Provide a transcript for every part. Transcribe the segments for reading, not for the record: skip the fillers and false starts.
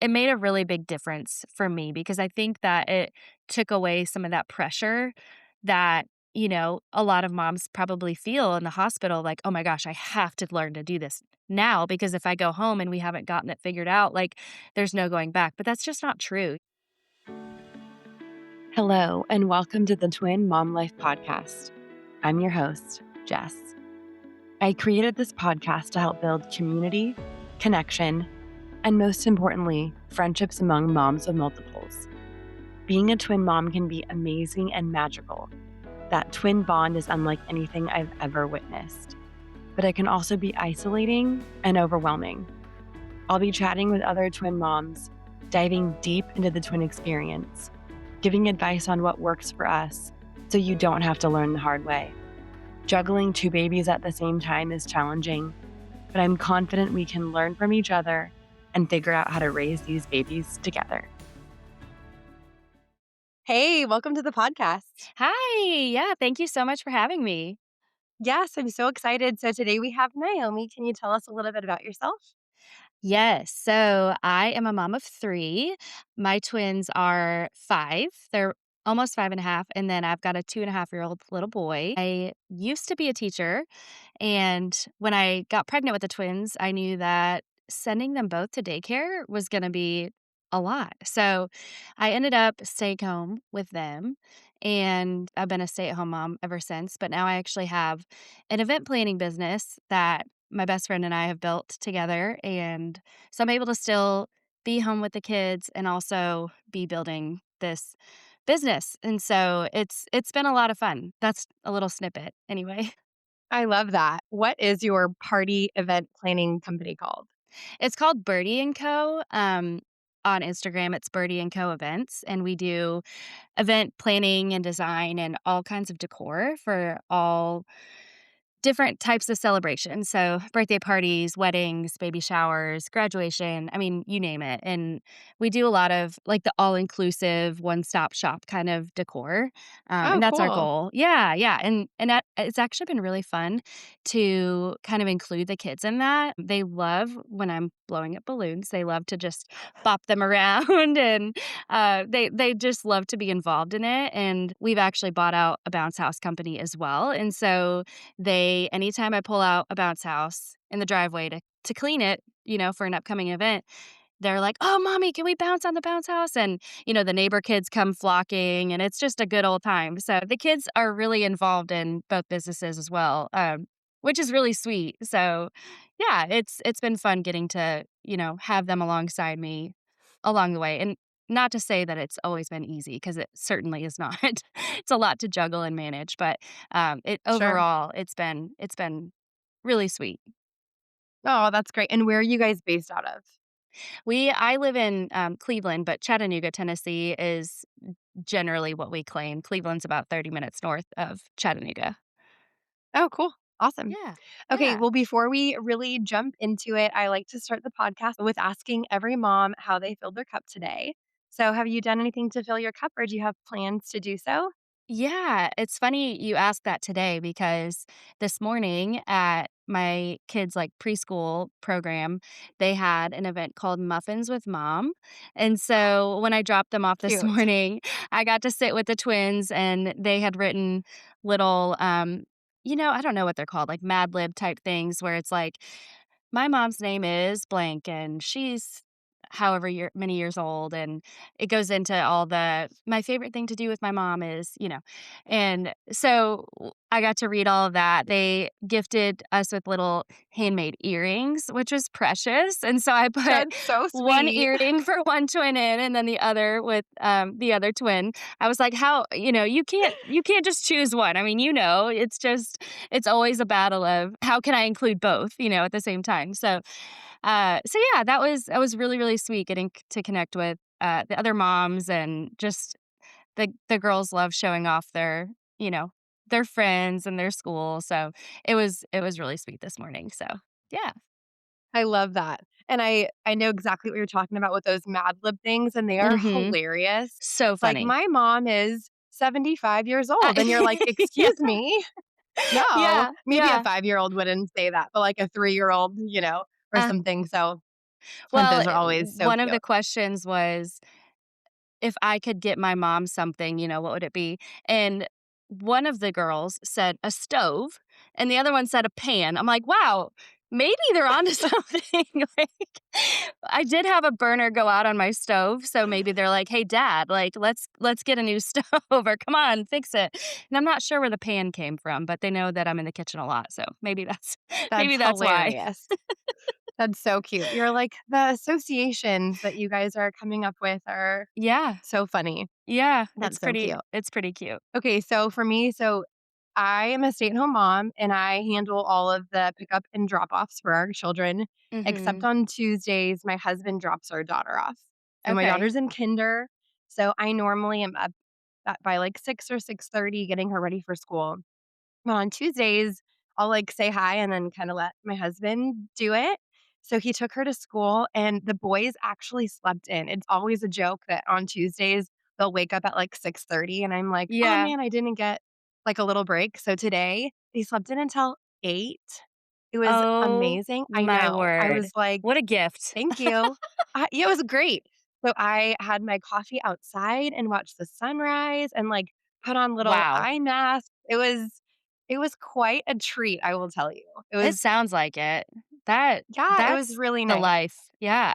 it made a really big difference for me because I think that it took away some of that pressure that, a lot of moms probably feel in the hospital like, "Oh my gosh, I have to learn to do this now because if I go home and we haven't gotten it figured out, like, there's no going back." But that's just not true. Hello, and welcome to the Twin Mom Life Podcast. I'm your host, Jess. I created this podcast to help build community, connection, and most importantly, friendships among moms of multiples. Being a twin mom can be amazing and magical. That twin bond is unlike anything I've ever witnessed. But it can also be isolating and overwhelming. I'll be chatting with other twin moms, diving deep into the twin experience, giving advice on what works for us so you don't have to learn the hard way. Juggling two babies at the same time is challenging, but I'm confident we can learn from each other and figure out how to raise these babies together. Hey, welcome to the podcast. Hi. Yeah, thank you so much for having me. Yes, I'm so excited. So today we have Naomi. Can you tell us a little bit about yourself? Yes. So I am a mom of 3. My twins are 5. They're almost 5 and a half. And then I've got a 2.5-year-old little boy. I used to be a teacher. And when I got pregnant with the twins, I knew that sending them both to daycare was going to be a lot. So I ended up staying home with them. And I've been a stay at home mom ever since. But now I actually have an event planning business that my best friend and I have built together. And so I'm able to still be home with the kids and also be building this business. And so it's been a lot of fun. That's a little snippet anyway. I love that. What is your party event planning company called? It's called Birdie and Co. On Instagram, it's Birdie and Co. Events, and we do event planning and design and all kinds of decor for all different types of celebrations. So, birthday parties, weddings, baby showers, graduation, I mean, you name it. And we do a lot of like the all-inclusive one-stop shop kind of decor. Oh, And that's our cool. goal. Yeah, yeah. And that, it's actually been really fun to kind of include the kids in that. They love when I'm blowing up balloons. They love to just bop them around and they just love to be involved in it. And we've actually bought out a bounce house company as well. And so anytime I pull out a bounce house in the driveway to clean it, for an upcoming event, they're like, "Oh, mommy, can we bounce on the bounce house?" And, the neighbor kids come flocking and it's just a good old time. So the kids are really involved in both businesses as well, which is really sweet. So yeah, it's been fun getting to, have them alongside me along the way. And not to say that it's always been easy because it certainly is not. It's a lot to juggle and manage, but it Sure. overall it's been really sweet. Oh, that's great. And where are you guys based out of? I live in Cleveland, but Chattanooga, Tennessee is generally what we claim. Cleveland's about 30 minutes north of Chattanooga. Oh, cool. Awesome. Yeah. Okay, Yeah. well, before we really jump into it, I like to start the podcast with asking every mom how they filled their cup today. So, have you done anything to fill your cup or do you have plans to do so? Yeah, it's funny you asked that today because this morning at my kids' like preschool program, they had an event called Muffins with Mom. And so when I dropped them off this Cute. morning, I got to sit with the twins and they had written little I don't know what they're called, like Mad Lib type things where it's like my mom's name is blank and she's however many years old, and it goes into all the my favorite thing to do with my mom is, and so I got to read all of that. They gifted us with little handmade earrings, which was precious, and so I put That's so one sweet. earring for one twin in and then the other with, the other twin. I was like, "How," you can't just choose one. I mean, it's always a battle of how can I include both, at the same time. So yeah, that was really, really sweet getting to connect with, the other moms and just the girls love showing off you know, their friends and their school, so it was really sweet this morning, so yeah. I love that. And I know exactly what you're talking about with those Mad Lib things, and they are Mhm. hilarious. So Like, funny. my mom is 75 years old, and you're like, Yeah, "Excuse me?" No, yeah, maybe a yeah. 5-year-old wouldn't say that, but like a 3-year-old, or Uh something, so Well, Those are always so one of the cute. questions was if I could get my mom something, what would it be? And one of the girls said a stove, and the other one said a pan. I'm like, "Wow, maybe they're onto something." Like, I did have a burner go out on my stove, so maybe they're like, "Hey, dad, like, let's get a new stove," or "Come on, fix it." And I'm not sure where the pan came from, but they know that I'm in the kitchen a lot, so maybe that's maybe That's that's why. hilarious. That's so cute. You're like, the associations that you guys are coming up with are Yeah, so funny. yeah, That's so cute. it's pretty cute. Okay, so for me, I am a stay-at-home mom and I handle all of the pickup and drop-offs for our children, except Mhm. on Tuesdays, my husband drops our daughter off. So my Okay. daughter's in kinder, so I normally am up by like 6 or 6:30 getting her ready for school. But on Tuesdays, I'll, like, say hi and then kinda let my husband do it. So he took her to school, and the boys actually slept in. It's always a joke that on Tuesdays, they'll wake up at, like, 6:30, and I'm like, "Oh, Yeah. man, I didn't get, like, a little break." So today, they slept in until 8. It was Oh amazing. I my know. I word. was like, What a gift. "Thank you." Yeah, it was great. So I had my coffee outside and watched the sunrise and, like, put on little Wow. eye masks. It was quite a treat, I will tell you. It It was sounds like it. That Yeah, it was that's really the nice. life. Yeah.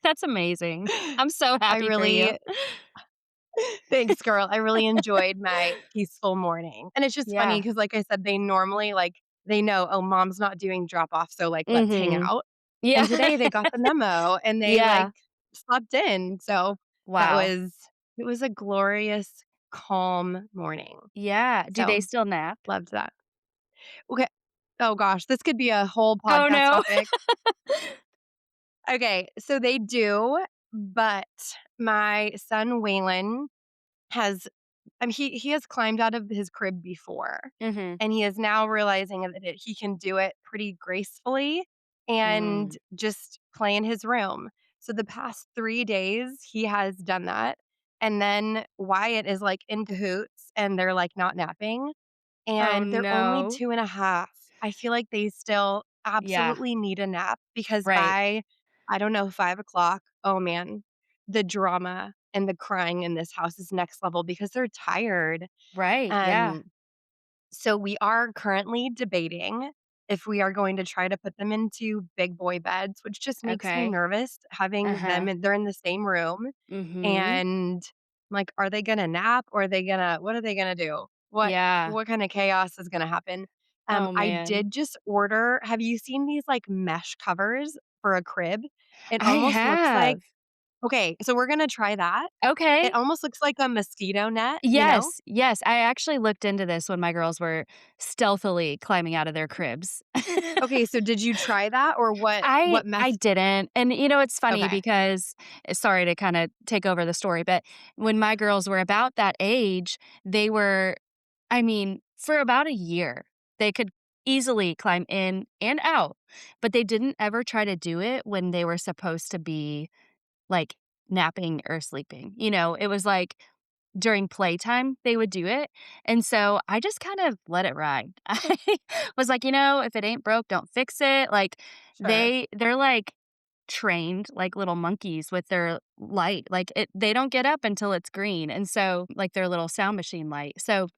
That's amazing. I'm so I happy for you. really Thanks, girl. I really enjoyed my peaceful morning. And it's just funny Yeah. because, like I said, they normally, like they know, "Oh, mom's not doing drop off, so, like, let's hang Mhm. out." Yeah. And today they got the memo and they, like, Yeah. slept in. So that Wow. was it was a glorious, calm morning. Yeah. Do they So, still nap? loved that. Okay. Oh gosh, this could be a whole Oh, podcast no. topic. Okay, so they do, but my son Waylon has he has climbed out of his crib before, Mhm. and he is now realizing that he can do it pretty gracefully and Mm. just play in his room. So the past 3 days, he has done that, and then Wyatt is, like, in cahoots, and they're, like, not napping. Oh, And they're only no. 2.5. I feel like they still Yeah. absolutely need a nap because Right. by, I don't know, 5 o'clock, oh man, the drama and the crying in this house is next level because they're tired. Right. Yeah. And so we are currently debating if we are going to try to put them into big boy beds, which just makes me Okay. nervous having Uh-huh. them they're in the same room Mhm. and I'm like, are they gonna nap or are they gonna what are they gonna do? What Yeah. what kind of chaos is gonna happen? Oh, I man. did just order have you seen these like mesh covers for a crib? It I almost looks like have. okay, so we're gonna try that. It Okay. almost looks like a mosquito net, you know? Yes, yes, I actually looked into this when my girls were stealthily climbing out of their cribs. Okay, so did you try that or what I mess didn't, and, it's funny okay, because sorry to kinda take over the story, but when my girls were about that age, they were for about a year, they could easily climb in and out, but they didn't ever try to do it when they were supposed to be, like, napping or sleeping, It was like during playtime, they would do it, and so I just kind of let it ride. I was like, "If it ain't broke, don't fix it." Like, sure. they're, like, trained like little monkeys with their light, like, they don't get up until it's green, and so like, their little sound machine light. So,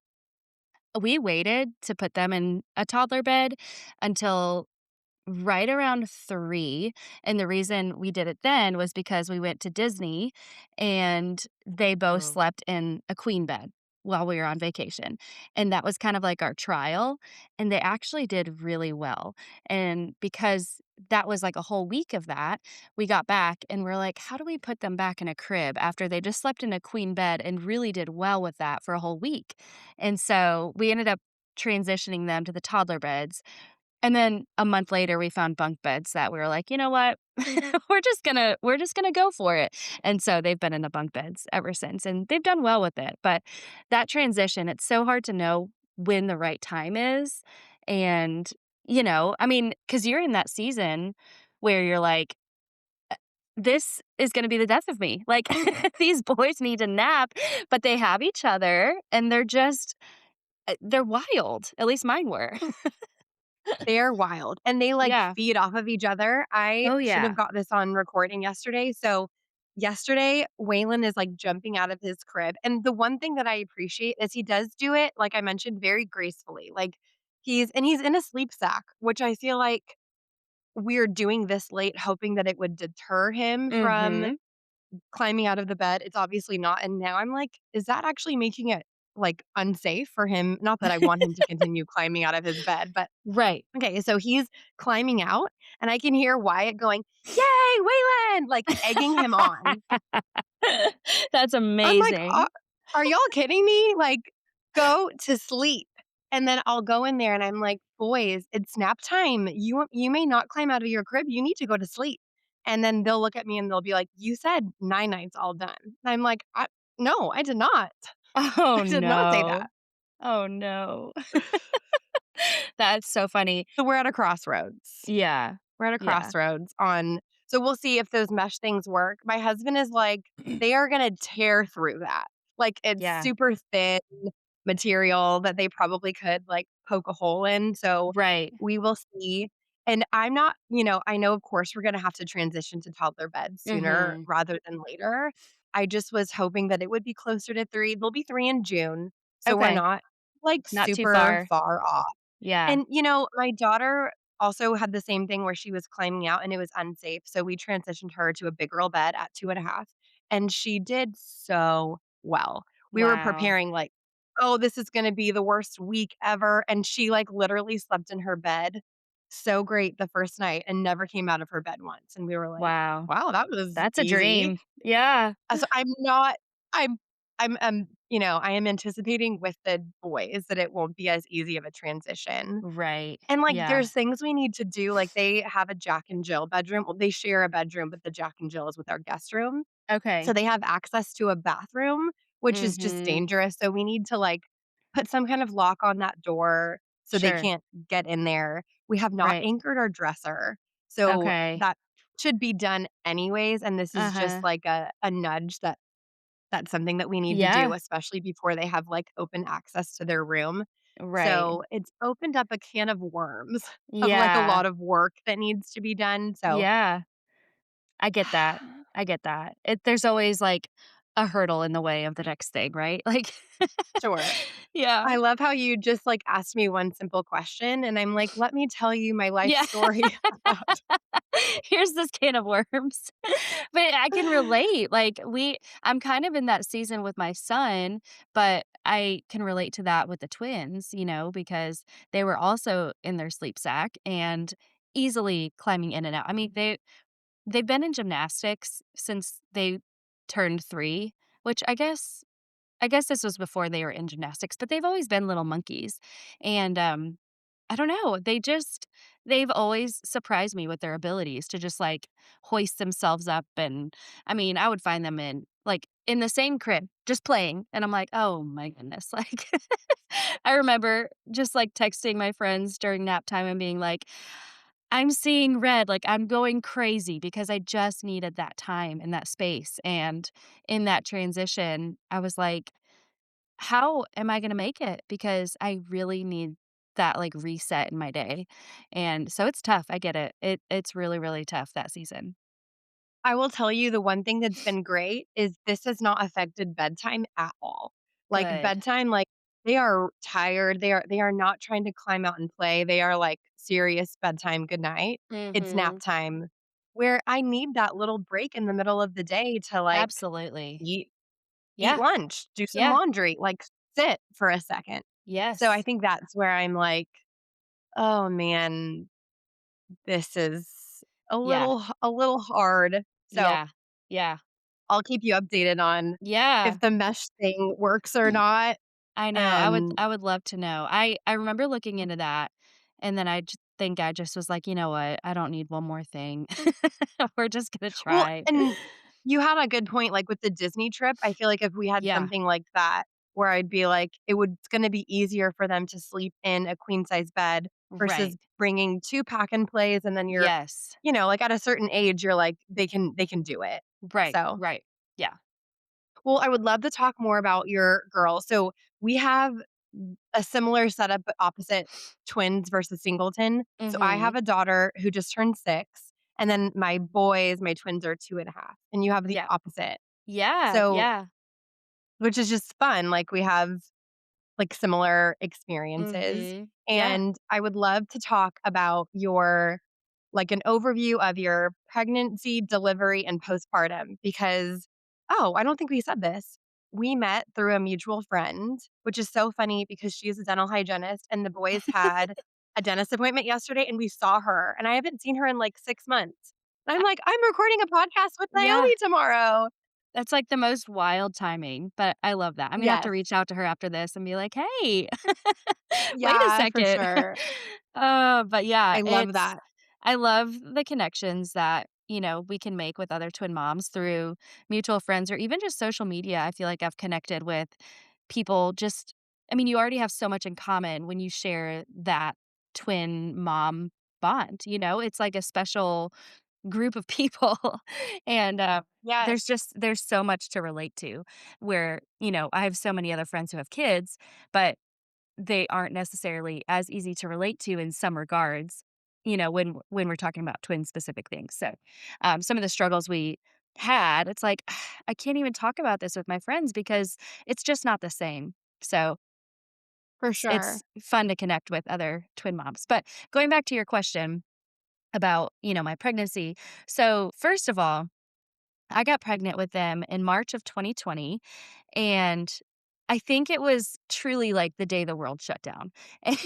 we waited to put them in a toddler bed until right around 3, and the reason we did it then was because we went to Disney, and they both Oh. slept in a queen bed while we were on vacation, and that was kind of like our trial, and they actually did really well, and because that was like a whole week of that, we got back and we're like, "How do we put them back in a crib after they just slept in a queen bed and really did well with that for a whole week?" And so, we ended up transitioning them to the toddler beds, and then a month later, we found bunk beds that we were like, "You know what? We're just gonna go for it." And so they've been in the bunk beds ever since, and they've done well with it. But that transition, it's so hard to know when the right time is. And, because you're in that season where you're like, "This is gonna be the death of me." Like, these boys need to nap, but they have each other, and they're just they're wild. At least mine were. They're wild, and they, like, Yeah. feed off of each other. I Oh, should have yeah. got this on recording yesterday. So, yesterday, Waylon is, like, jumping out of his crib, and the one thing that I appreciate is he does do it, like I mentioned, very gracefully. Like, he's in a sleep sack, which I feel like we're doing this late hoping that it would deter him from Mhm. climbing out of the bed. It's obviously not, and now I'm like, is that actually making it, like, unsafe for him? Not that I want him to continue climbing out of his bed, but Right. okay, so he's climbing out, and I can hear Wyatt going, "Yay, Waylon!" Like, egging him on. That's I'm like, amazing. Are y'all kidding me? Like, go to sleep." And then I'll go in there and I'm like, "Boys, it's nap time. You may not climb out of your crib. You need to go to sleep." And then they'll look at me and they'll be like, "You said nights all done." And I'm like, No, I did not. Oh, I did not say no. that." Oh, no. That's so funny. So we're at a crossroads. Yeah. We're at a Yeah. crossroads on so we'll see if those mesh things work. My husband is like, they are gonna tear through that. Like, it's Yeah. super thin material that they probably could, like, poke a hole in, so Right. we will see. And I'm not I know, of course, we're gonna have to transition to toddler beds sooner Mhm. rather than later. I just was hoping that it would be closer to 3. They'll be 3 in June, so we're Okay. not, like, Not too super far. far off. Yeah. And, my daughter also had the same thing where she was climbing out and it was unsafe. So we transitioned her to a big girl bed at 2.5, and she did so well. We were Wow. preparing, like, oh, this is going to be the worst week ever. And she, like, literally slept in her bed so great the first night and never came out of her bed once. And we were like, Wow. wow, that was That's a easy. dream. Yeah. So I'm not, I am anticipating with the boys that it won't be as easy of a transition. Right. And, like, Yeah. there's things we need to do, like, they have a Jack and Jill bedroom. Well, they share a bedroom, but the Jack and Jill is with our guest room. So Okay. they have access to a bathroom, which is just Mhm. dangerous. So we need to, like, put some kind of lock on that door so they Sure. can't get in there. We have not Right. anchored our dresser. So Okay. that should be done anyways. And this is just Uh-huh. like a nudge that's something that we need to do, Yeah. especially before they have, like, open access to their room. Right. So, it's opened up a can of worms of, like, a Yeah. lot of work that needs to be done, so Yeah. I get that. I get that. There's always, like, a hurdle in the way of the next thing, right? Like Sure. Yeah. I love how you just, like, asked me one simple question, and I'm like, "Let me tell you my life Yeah. story about." Here's this can of worms. But I can relate, like, I'm kind of in that season with my son, but I can relate to that with the twins, because they were also in their sleep sack and easily climbing in and out. I mean, they've been in gymnastics since they turned 3, which I guess this was before they were in gymnastics, but they've always been little monkeys, and, I don't know, they've always surprised me with their abilities to just, like, hoist themselves up, and, I mean, I would find them in the same crib, just playing, and I'm like, "Oh my goodness," like, I remember just, like, texting my friends during nap time and being like, "I'm seeing red, like, I'm going crazy," because I just needed that time and that space, and in that transition, I was like, how am I gonna make it? Because I really need that, like, reset in my day, and so it's tough, I get it. It's really, really tough that season. I will tell you the one thing that's been great is this has not affected bedtime at all. Like, Good. bedtime, like, they are tired, they are not trying to climb out and play, they are like, serious bedtime, good night. It's nap Mhm. time, where I need that little break in the middle of the day to, like, Absolutely. eat eat Yeah. lunch, do some Yeah. laundry, like, sit for a second. So I Yes. think that's where I'm like, "Oh, man, this is Yeah. a little hard." So Yeah. Yeah. I'll keep you updated on Yeah. if the mesh thing works or not. I know, I would And I would love to know. I remember looking into that, and then I just was like, "You know what? I don't need one more thing. We're just gonna well, try." and you had a good point, like, with the Disney trip, I feel like if we had Yeah. something like that where I'd be like, it's gonna be easier for them to sleep in a queen size bed versus Right. bringing 2 pack and plays, and then Yes. like, at a certain age, you're like, they can do it. Right, So right. Yeah. well, I would love to talk more about your girl. So we have a similar setup, but opposite twins versus singleton. So I have Mhm. a daughter who just turned 6, and then my twins are 2.5, and you have the Yeah. opposite. Yeah, So, yeah. which is just fun, like, we have, like, similar experiences, Mhm. Yeah. and I would love to talk about an overview of your pregnancy, delivery, and postpartum because I don't think we said this. We met through a mutual friend, which is so funny because she is a dental hygienist, and the boys had a dentist appointment yesterday, and we saw her, and I haven't seen her in, like, 6 months. And I'm I like, "I'm recording a podcast with Yeah. Naomi tomorrow." That's, like, the most wild timing, but I love that. I'm gonna have to Yes. reach out to her after this and be like, "Hey, wait a Yeah, for second." sure. But yeah, I love it's that. I love the connections that, we can make with other twin moms through mutual friends or even just social media. I feel like I've connected with people just you already have so much in common when you share that twin mom bond, It's like a special group of people, and, Yes, there's so much to relate to where, I have so many other friends who have kids, but they aren't necessarily as easy to relate to in some regards, when we're talking about twin specific things. So, some of the struggles we had, it's like, I can't even talk about this with my friends because it's just not the same. So, for it's sure. fun to connect with other twin moms. But going back to your question about, my pregnancy. So, first of all, I got pregnant with them in March of 2020, and I think it was truly like the day the world shut down. And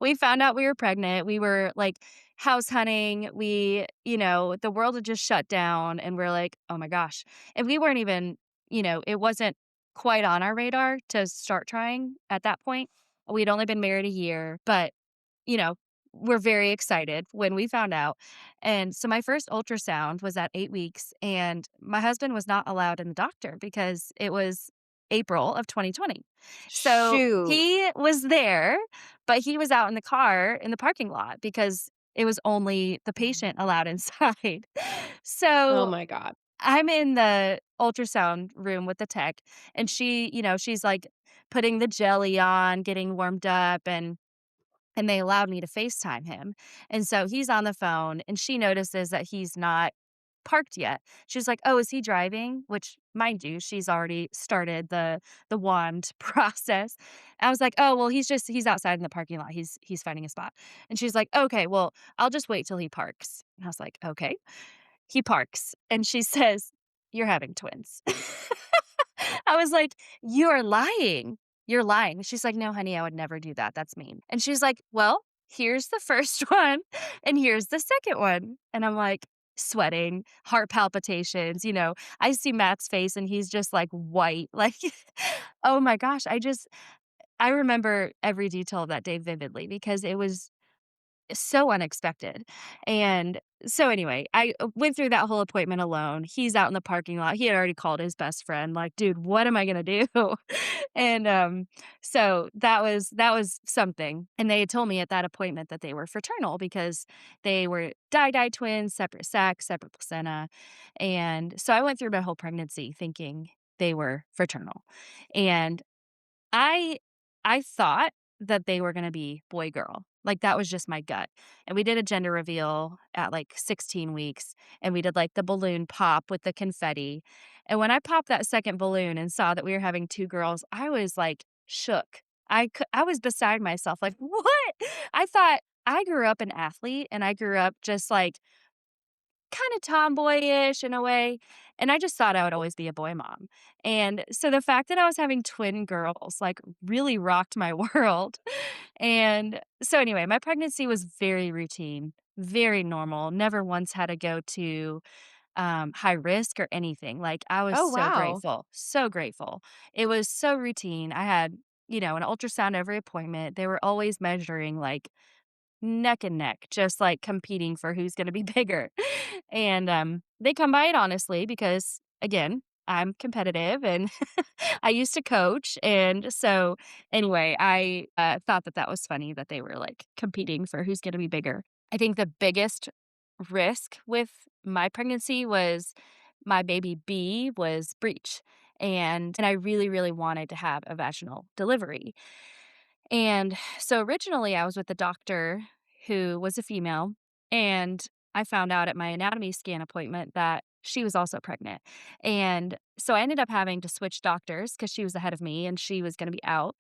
we found out we were pregnant. We were like house hunting. The world had just shut down, and we're like, oh my gosh. And we weren't even, it wasn't quite on our radar to start trying at that point. We'd only been married a year, but you know, we're very excited when we found out. And so my first ultrasound was at 8 weeks, and my husband was not allowed in the doctor because it was April of 2020. So Shoot. he was there, but he was out in the car in the parking lot because it was only the patient allowed inside. Oh So my god. I'm in the ultrasound room with the tech, and she's like putting the jelly on, getting warmed up, and they allowed me to FaceTime him. And so he's on the phone and she notices that he's not parked yet. She's like, "Oh, is he driving?" Which, mind you, she's already started the wand process. I was like, "Oh, well, he's outside in the parking lot. He's finding a spot." And she's like, "Okay, well, I'll just wait till he parks." And I was like, "Okay." He parks and she says, "You're having twins." I was like, "You are lying. You're lying." She's like, "No, honey, I would never do that. That's mean." And she's like, "Well, here's the first one and here's the second one." And I'm like sweating, heart palpitations, I see Matt's face and he's just like white. Like, oh my gosh, I remember every detail of that day vividly because it was so unexpected. And so anyway, I went through that whole appointment alone. He's out in the parking lot. He had already called his best friend, like, "Dude, what am I gonna do?" And, so that was something. And they had told me at that appointment that they were fraternal because they were di twins, separate sex, separate placenta. And so I went through my whole pregnancy thinking they were fraternal. And I I thought that they were gonna be boy girl, like, that was just my gut, and we did a gender reveal at, like, 16 weeks, and we did, like, the balloon pop with the confetti, and when I popped that 2nd balloon and saw that we were having 2 girls, I was, like, shook. I was beside myself, like, "What?" I thought I grew up an athlete, and I grew up just, like, kinda tomboyish in a way, and I just thought I would always be a boy mom, and so the fact that I was having twin girls, like, really rocked my world, and so anyway, my pregnancy was very routine, very normal, never once had to go to, high risk or anything, like, I was Oh, wow. so grateful. It was so routine. I had, an ultrasound every appointment. They were always measuring, like, neck and neck, just, like, competing for who's gonna be bigger. And, they come by it honestly because, again, I'm competitive and I used to coach, and so, anyway, I, thought that that was funny that they were, like, competing for who's gonna be bigger. I think the biggest risk with my pregnancy was my baby B was breech, and I really, really wanted to have a vaginal delivery. And so originally I was with a doctor who was a female, and I found out at my anatomy scan appointment that she was also pregnant. And so I ended up having to switch doctors because she was ahead of me and she was going to be out.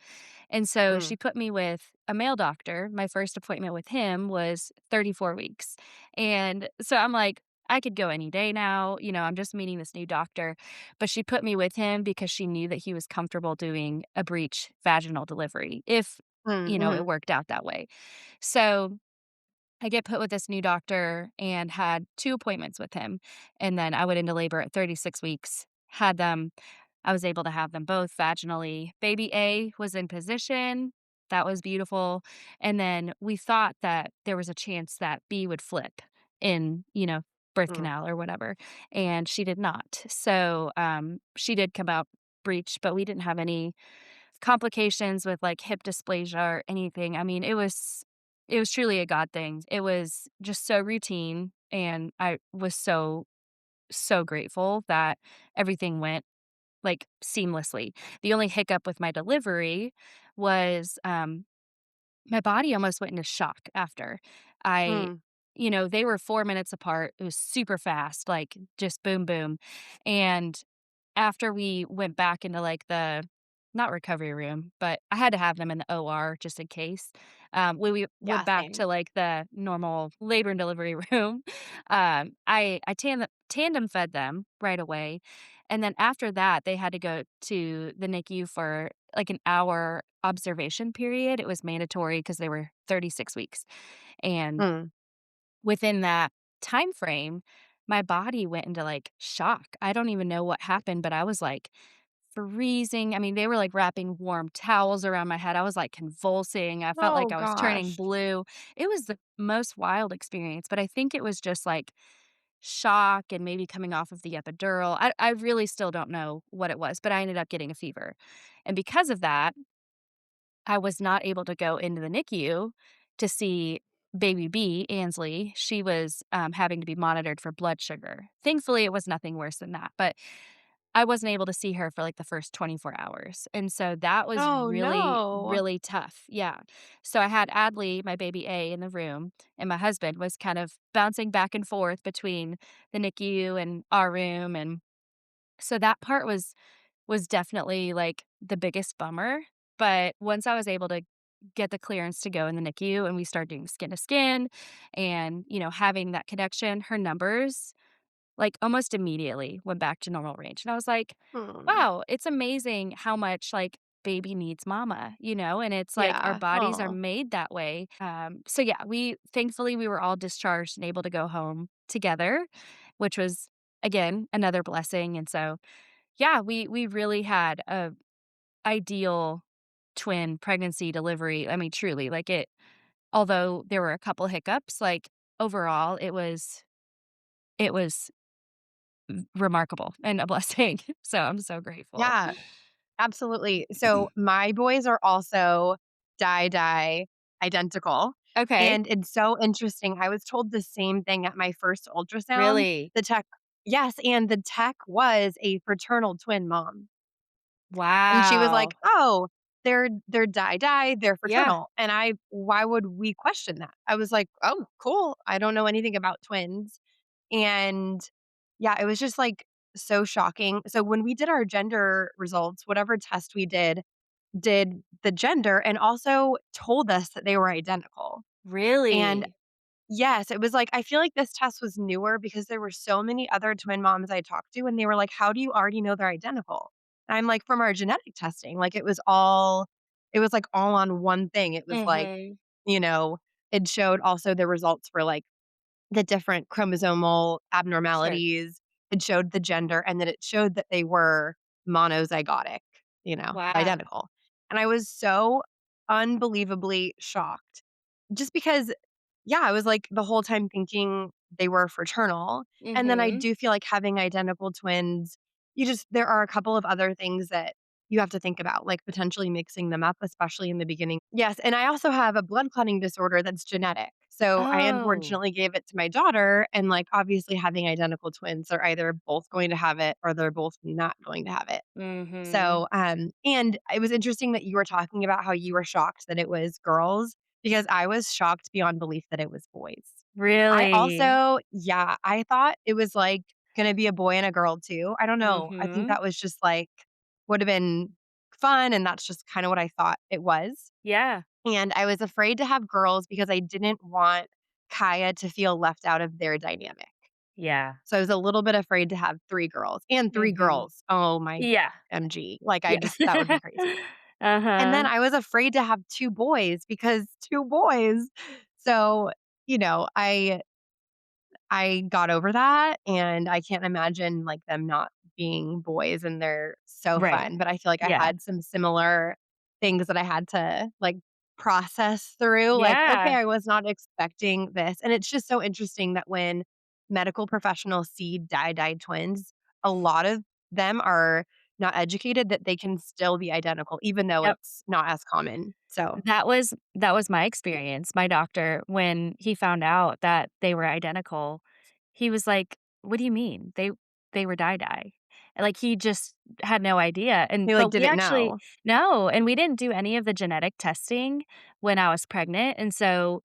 And so Mm, she put me with a male doctor. My first appointment with him was 34 weeks. And so I'm like, I could go any day now. I'm just meeting this new doctor. But she put me with him because she knew that he was comfortable doing a breech vaginal delivery if, mm, it mm, worked out that way. So I get put with this new doctor and had 2 appointments with him, and then I went into labor at 36 weeks, had them I was able to have them both vaginally. Baby A was in position, that was beautiful, and then we thought that there was a chance that B would flip in, birth mm, canal or whatever, and she did not. So, she did come out breech, but we didn't have any complications with, like, hip dysplasia or anything. I mean, it was truly a God thing. It was just so routine, and I was so, so grateful that everything went, like, seamlessly. The only hiccup with my delivery was, my body almost went into shock after. I mm, they were 4 minutes apart. It was super fast, like, just boom, boom, and after we went back into, like, the not recovery room, but I had to have them in the OR just in case. We went yeah, back same. to, like, the normal labor and delivery room. I tandem fed them right away, and then after that, they had to go to the NICU for, like, an hour observation period. It was mandatory because they were 36 weeks, and Mm, within that time frame, my body went into, like, shock. I don't even know what happened, but I was, like, freezing. I mean, they were, like, wrapping warm towels around my head. I was, like, convulsing. I felt oh like I was turning gosh. blue. It was the most wild experience, but I think it was just, like, shock and maybe coming off of the epidural. I really still don't know what it was, but I ended up getting a fever. And because of that, I was not able to go into the NICU to see baby B, Ansley. She was, having to be monitored for blood sugar. Thankfully, it was nothing worse than that, but I wasn't able to see her for, like, the first 24 hours, and so that was Oh, really, no. really tough, yeah. So I had Adley, my baby A, in the room, and my husband was kind of bouncing back and forth between the NICU and our room, and so that part was definitely, like, the biggest bummer, but once I was able to get the clearance to go in the NICU and we started doing skin to skin and, having that connection, her numbers, like, almost immediately went back to normal range, and I was like, Hmm. "Wow, it's amazing how much, like, baby needs mama," and it's like our Yeah. bodies are Oh, made that way, so yeah, we were all discharged and able to go home together, which was, again, another blessing, and so yeah, we really had a ideal twin pregnancy, delivery. I mean, truly, like, although there were a couple hiccups, like, overall, it was remarkable and a blessing. So, I'm so grateful. yeah, absolutely. So my boys are also die identical. Okay. And it's so interesting. I was told the same thing at my first ultrasound. Really? The tech, yes, and the tech was a fraternal twin mom. And she was like, Wow. "Oh, they're die, they're Yeah. fraternal." And I why would we question that? I was like, "Oh, cool. I don't know anything about twins." And yeah, it was just like so shocking. So when we did our gender results, whatever test we did the gender and also told us that they were identical. And Really? yes, it was like I feel like this test was newer because there were so many other twin moms I talked to and they were like, "How do you already know they're identical?" And I'm like, "From our genetic testing." Like it was like all on one thing. It was like, Mhm. you know, it showed also the results for like the different chromosomal Sure. abnormalities. It showed the gender and then it showed that they were monozygotic, Wow. identical. And I was so unbelievably shocked just because yeah, I was, like, the whole time thinking they were fraternal, and then I Mhm. do feel like having identical twins, there are a couple of other things that you have to think about, like potentially mixing them up, especially in the beginning. Yes, and I also have a blood clotting disorder that's genetic. So I Oh. unfortunately gave it to my daughter. And like, obviously, having identical twins, they're either both going to have it or they're both not going to have it. Mhm. So, and it was interesting that you were talking about how you were shocked that it was girls because I was shocked beyond belief that it was boys. I Really? also, yeah, I thought it was like going to be a boy and a girl too. I don't know. I think Mhm. that was just like would have been fun. And that's just kind of what I thought it was. Yeah. And I was afraid to have girls because I didn't want Kaya to feel left out of their dynamic. Yeah. So I was a little bit afraid to have 3 girls and 3 Mhm. girls. Oh my Yeah. MG. Like, I Yeah. just that would be crazy. And then Uh-huh. I was afraid to have 2 boys because 2 boys. So, you know, I got over that, and I can't imagine, like, them not being boys, and they're so Right. fun, but I feel like I Yeah. had some similar things that I had to, like, process through, like, "Okay, Yeah. I was not expecting this," and it's just so interesting that when medical professionals see die-dyed twins, a lot of them are not educated that they can still be identical, even though Yep. it's not as common, so That was my experience. My doctor, when he found out that they were identical, he was like, "What do you mean? They were die-dye." Like, he just had no idea, they, like, but we didn't actually know. no, and we didn't do any of the genetic testing when I was pregnant, and so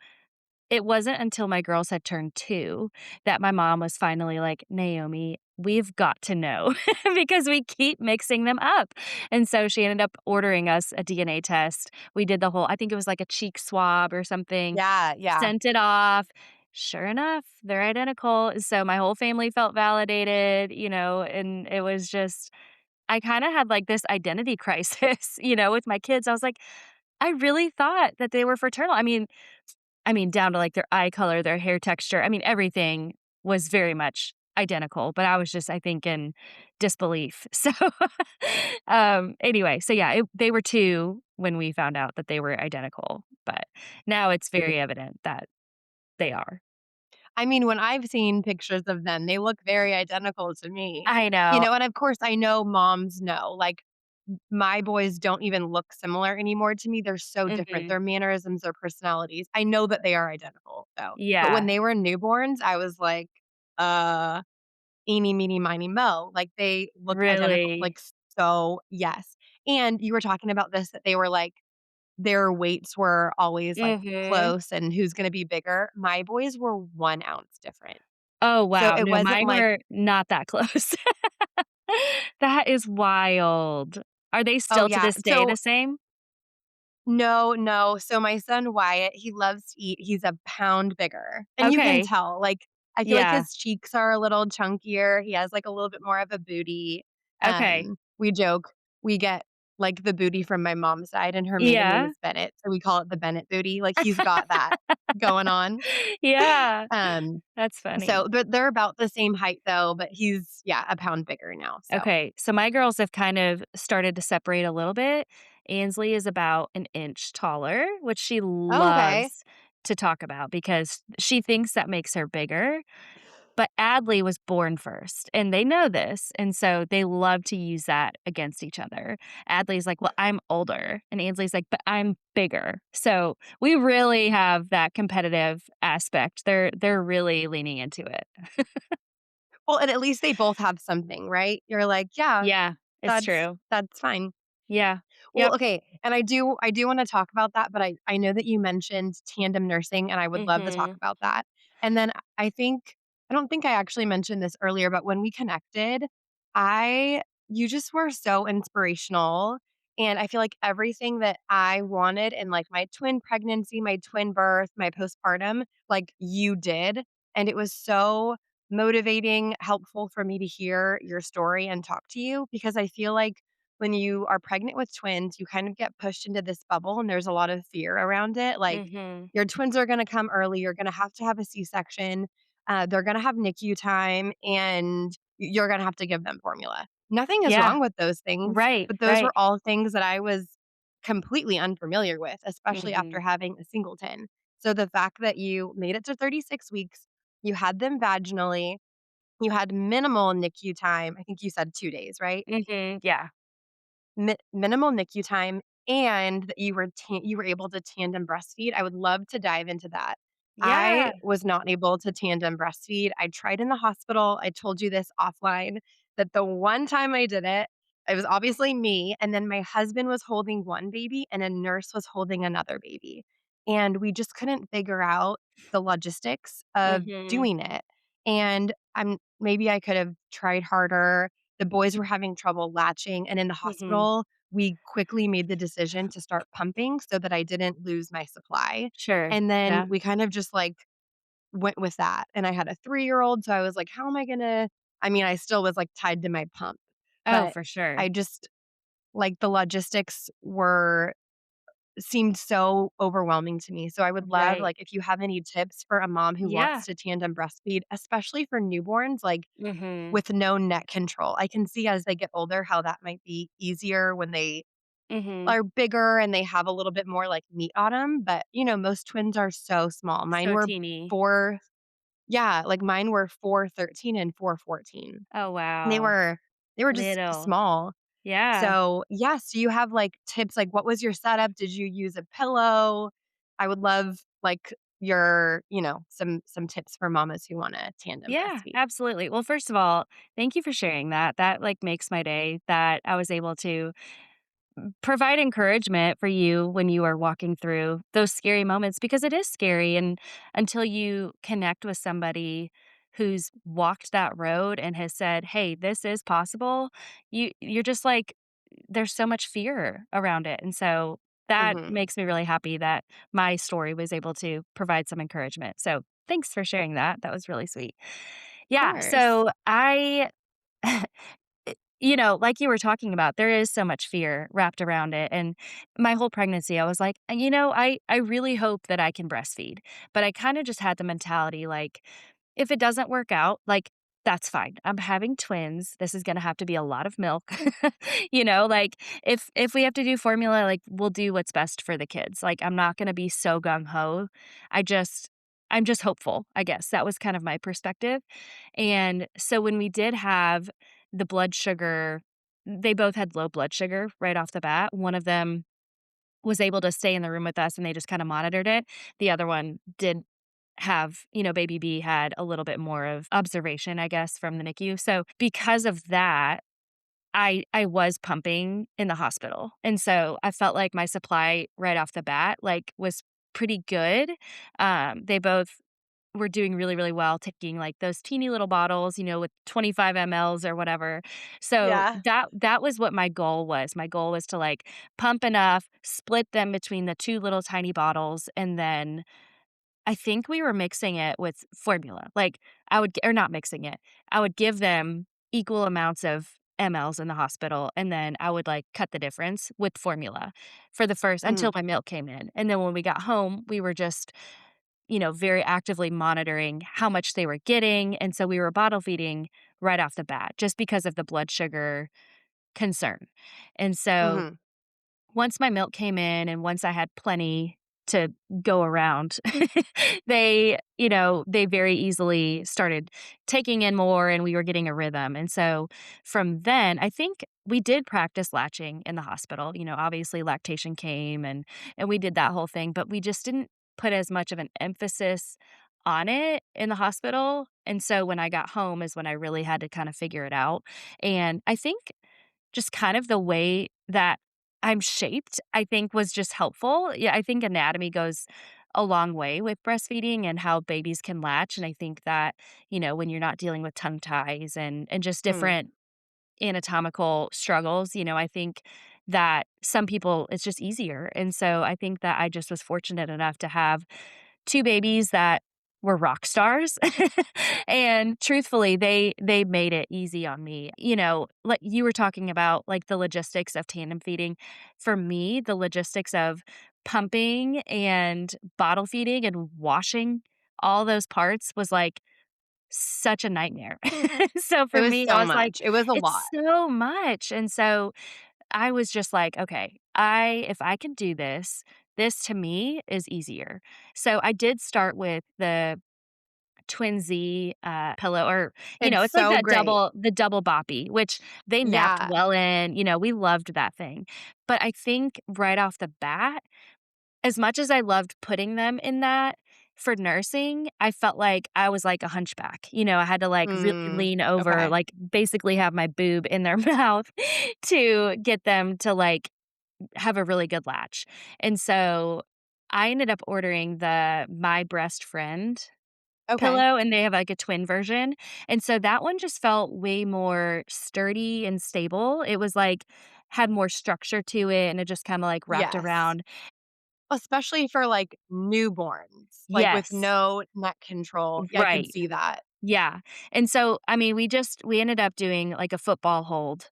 it wasn't until my girls had turned 2 that my mom was finally like, "Naomi, we've got to know because we keep mixing them up." And so she ended up ordering us a DNA test. We did the whole I think it was like a cheek swab or something, Yeah, yeah. sent it off. Sure enough, they're identical. So my whole family felt validated, and it was just I kinda had, like, this identity crisis, with my kids. I was like, "I really thought that they were fraternal." I mean, down to, like, their eye color, their hair texture, I mean, everything was very much identical, but I was just, I think, in disbelief. So, anyway, so yeah, they were 2 when we found out that they were identical, but now it's very evident that they are. I mean, when I've seen pictures of them, they look very identical to me. I know. And of course, I know moms know, like, my boys don't even look similar anymore to me. They're so different. Mhm. Their mannerisms, their personalities. I know that they are identical, though. But when Yeah. they were newborns, I was like, uh, eeny, meeny, miny, mo. Like, they looked identical. Really? Like, so, yes. And you were talking about this, that they were like, their weights were always like Mhm. close and who's going to be bigger. My boys were 1 ounce different. Oh, So wow. it No, wasn't mine like, were not that close. That is wild. Are they "Oh, still to yeah." this day So the same? no, no. So my son Wyatt, he loves to eat. He's a pound bigger. And you can Okay. tell, like, I feel like Yeah. his cheeks are a little chunkier. He has like a little bit more of a booty. Okay. We joke, we get like the booty from my mom's side, and her maiden name Yeah. is Bennett. So we call it the Bennett booty. Like, he's got that going on. Yeah. Um, That's funny. so they're about the same height though, but he's, yeah, a pound bigger now. So, Okay, so my girls have kind of started to separate a little bit. Ainsley is about an inch taller, which she oh, okay. loves to talk about because she thinks that makes her bigger. But Adley was born first, and they know this, and so they love to use that against each other. Adley's like, "Well, I'm older," and Ainsley's like, "But I'm bigger." So we really have that competitive aspect. They're really leaning into it. Well, and at least they both have something, right? You're like, yeah, Yeah, it's that's true. that's fine. Yeah. Well, Yep. okay, and I do wanna talk about that, but I know that you mentioned tandem nursing, and I would love to talk Mhm. about that. And then I don't think I actually mentioned this earlier, but when we connected, I you just were so inspirational, and I feel like everything that I wanted in, like, my twin pregnancy, my twin birth, my postpartum, like, you did, and it was so motivating, helpful for me to hear your story and talk to you because I feel like when you are pregnant with twins, you kind of get pushed into this bubble and there's a lot of fear around it. Like, Mhm. your twins are going to come early. You're going to have a C section. They're going to have NICU time and you're going to have to give them formula. Nothing is Yeah. wrong with those things, Right, but those right. were all things that I was completely unfamiliar with, especially after Mhm. having a singleton. So the fact that you made it to 36 weeks, you had them vaginally, you had minimal NICU time. I think you said 2 days, right? Mhm, yeah. Minimal NICU time and that you were able to tandem breastfeed. I would love to dive into that. I Yeah. was not able to tandem breastfeed. I tried in the hospital. I told you this offline that the one time I did it, it was obviously me. And then my husband was holding one baby and a nurse was holding another baby. And we just couldn't figure out the logistics of Mhm. doing it. And maybe I could have tried harder. The boys were having trouble latching. And in the Mhm. hospital, we quickly made the decision to start pumping so that I didn't lose my supply. Sure. And then Yeah. we kind of just, like, went with that, and I had a 3-year-old, so I was like, "How am I gonna?" I mean, I still was, like, tied to my pump, Oh, but for sure. I just like, the logistics were seemed so overwhelming to me, so I would love, Right. like, if you have any tips for a mom who wants Yeah. to tandem breastfeed, especially for newborns, like, Mhm. with no neck control. I can see as they get older how that might be easier when they Mhm. are bigger and they have a little bit more, like, meat on them. But, most twins are so small. Mine So were teeny. 4. Yeah, like, mine were 4'13" and 4'14". Oh, They wow. were they were just Little. small. Yeah. So, yes, do you have, like, tips? Like, what was your setup? Did you use a pillow? I would love, like, your, some tips for mamas who wanna tandem Yeah, breastfeed. absolutely. Well, first of all, thank you for sharing that. That, like, makes my day that I was able to provide encouragement for you when you are walking through those scary moments because it is scary, and until you connect with somebody who's walked that road and has said, "Hey, this is possible," you're just like there's so much fear around it, and so that Mhm. makes me really happy that my story was able to provide some encouragement. So, thanks for sharing that. That was really sweet. Of Yeah, course. so I like you were talking about, there is so much fear wrapped around it, and my whole pregnancy, I was like, I really hope that I can breastfeed," but I kinda just had the mentality, like, if it doesn't work out, like, that's fine. I'm having twins, this is gonna have to be a lot of milk, like, if we have to do formula, like, we'll do what's best for the kids, like, I'm not gonna be so gung ho. I just I'm just hopeful, I guess, that was kind of my perspective, and so when we did have the blood sugar, they both had low blood sugar right off the bat. One of them was able to stay in the room with us and they just kinda monitored it. The other one did have baby B had a little bit more of observation, I guess, from the NICU. So, because of that, I was pumping in the hospital, and so I felt like my supply right off the bat, like, was pretty good. They both were doing really, really well taking, like, those teeny little bottles, with 25 mLs or whatever. So, Yeah. that was what my goal was. My goal was to, like, pump enough, split them between the 2 little tiny bottles, and then I think we were mixing it with formula. Like, I would or not mixing it. I would give them equal amounts of mLs in the hospital, and then I would, like, cut the difference with formula for the first until Mhm. my milk came in. And then when we got home, we were just very actively monitoring how much they were getting, and so we were bottle feeding right off the bat just because of the blood sugar concern. And so Mhm. once my milk came in and once I had plenty to go around, they very easily started taking in more and we were getting a rhythm. And so from then, I think we did practice latching in the hospital. Obviously lactation came and we did that whole thing, but we just didn't put as much of an emphasis on it in the hospital. And so when I got home is when I really had to kind of figure it out. And I think just kind of the way that I'm shaped, I think was just helpful. Yeah, I think anatomy goes a long way with breastfeeding and how babies can latch, and I think that, when you're not dealing with tongue ties and just Mm. different anatomical struggles, I think that some people it's just easier, and so I think that I just was fortunate enough to have 2 babies that were rock stars, and truthfully, they made it easy on me. Like you were talking about, like, the logistics of tandem feeding. For me, the logistics of pumping and bottle feeding and washing all those parts was, like, such a nightmare. So It for was me, I so was like, much. It was a lot. "It's so much," and so I was just like, "Okay, I if I can do this, this to me is easier." So I did start with the Twinsy, pillow or, It's it's like so that great. the double boppy, which they napped Yeah. well in, we loved that thing. But I think right off the bat, as much as I loved putting them in that, for nursing, I felt like I was like a hunchback. I had to like really Mm, lean over, okay. like basically have my boob in their mouth to get them to like have a really good latch. And so I ended up ordering the My Breast Friend Okay. pillow, and they have like a twin version. And so that one just felt way more sturdy and stable. It was like had more structure to it, and it just kind of like wrapped Yes. around. Especially for, like, newborns, like, with Yes. no neck control. Yeah, I could Right. see that. Yeah. And so, I mean, we ended up doing like a football hold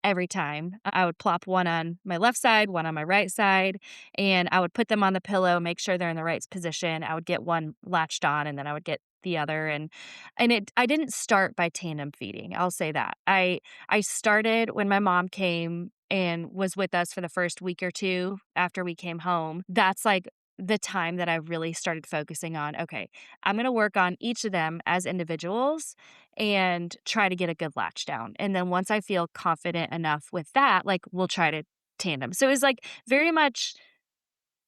every time. I would plop one on my left side, one on my right side, and I would put them on the pillow, make sure they're in the right position. I would get one latched on, and then I would get the other, and it I didn't start by tandem feeding, I'll say that. I started when my mom came and was with us for the first week or 2 after we came home. That's like the time that I really started focusing on, okay, I'm gonna work on each of them as individuals and try to get a good latch down. And then once I feel confident enough with that, like we'll try to tandem. So it was like very much,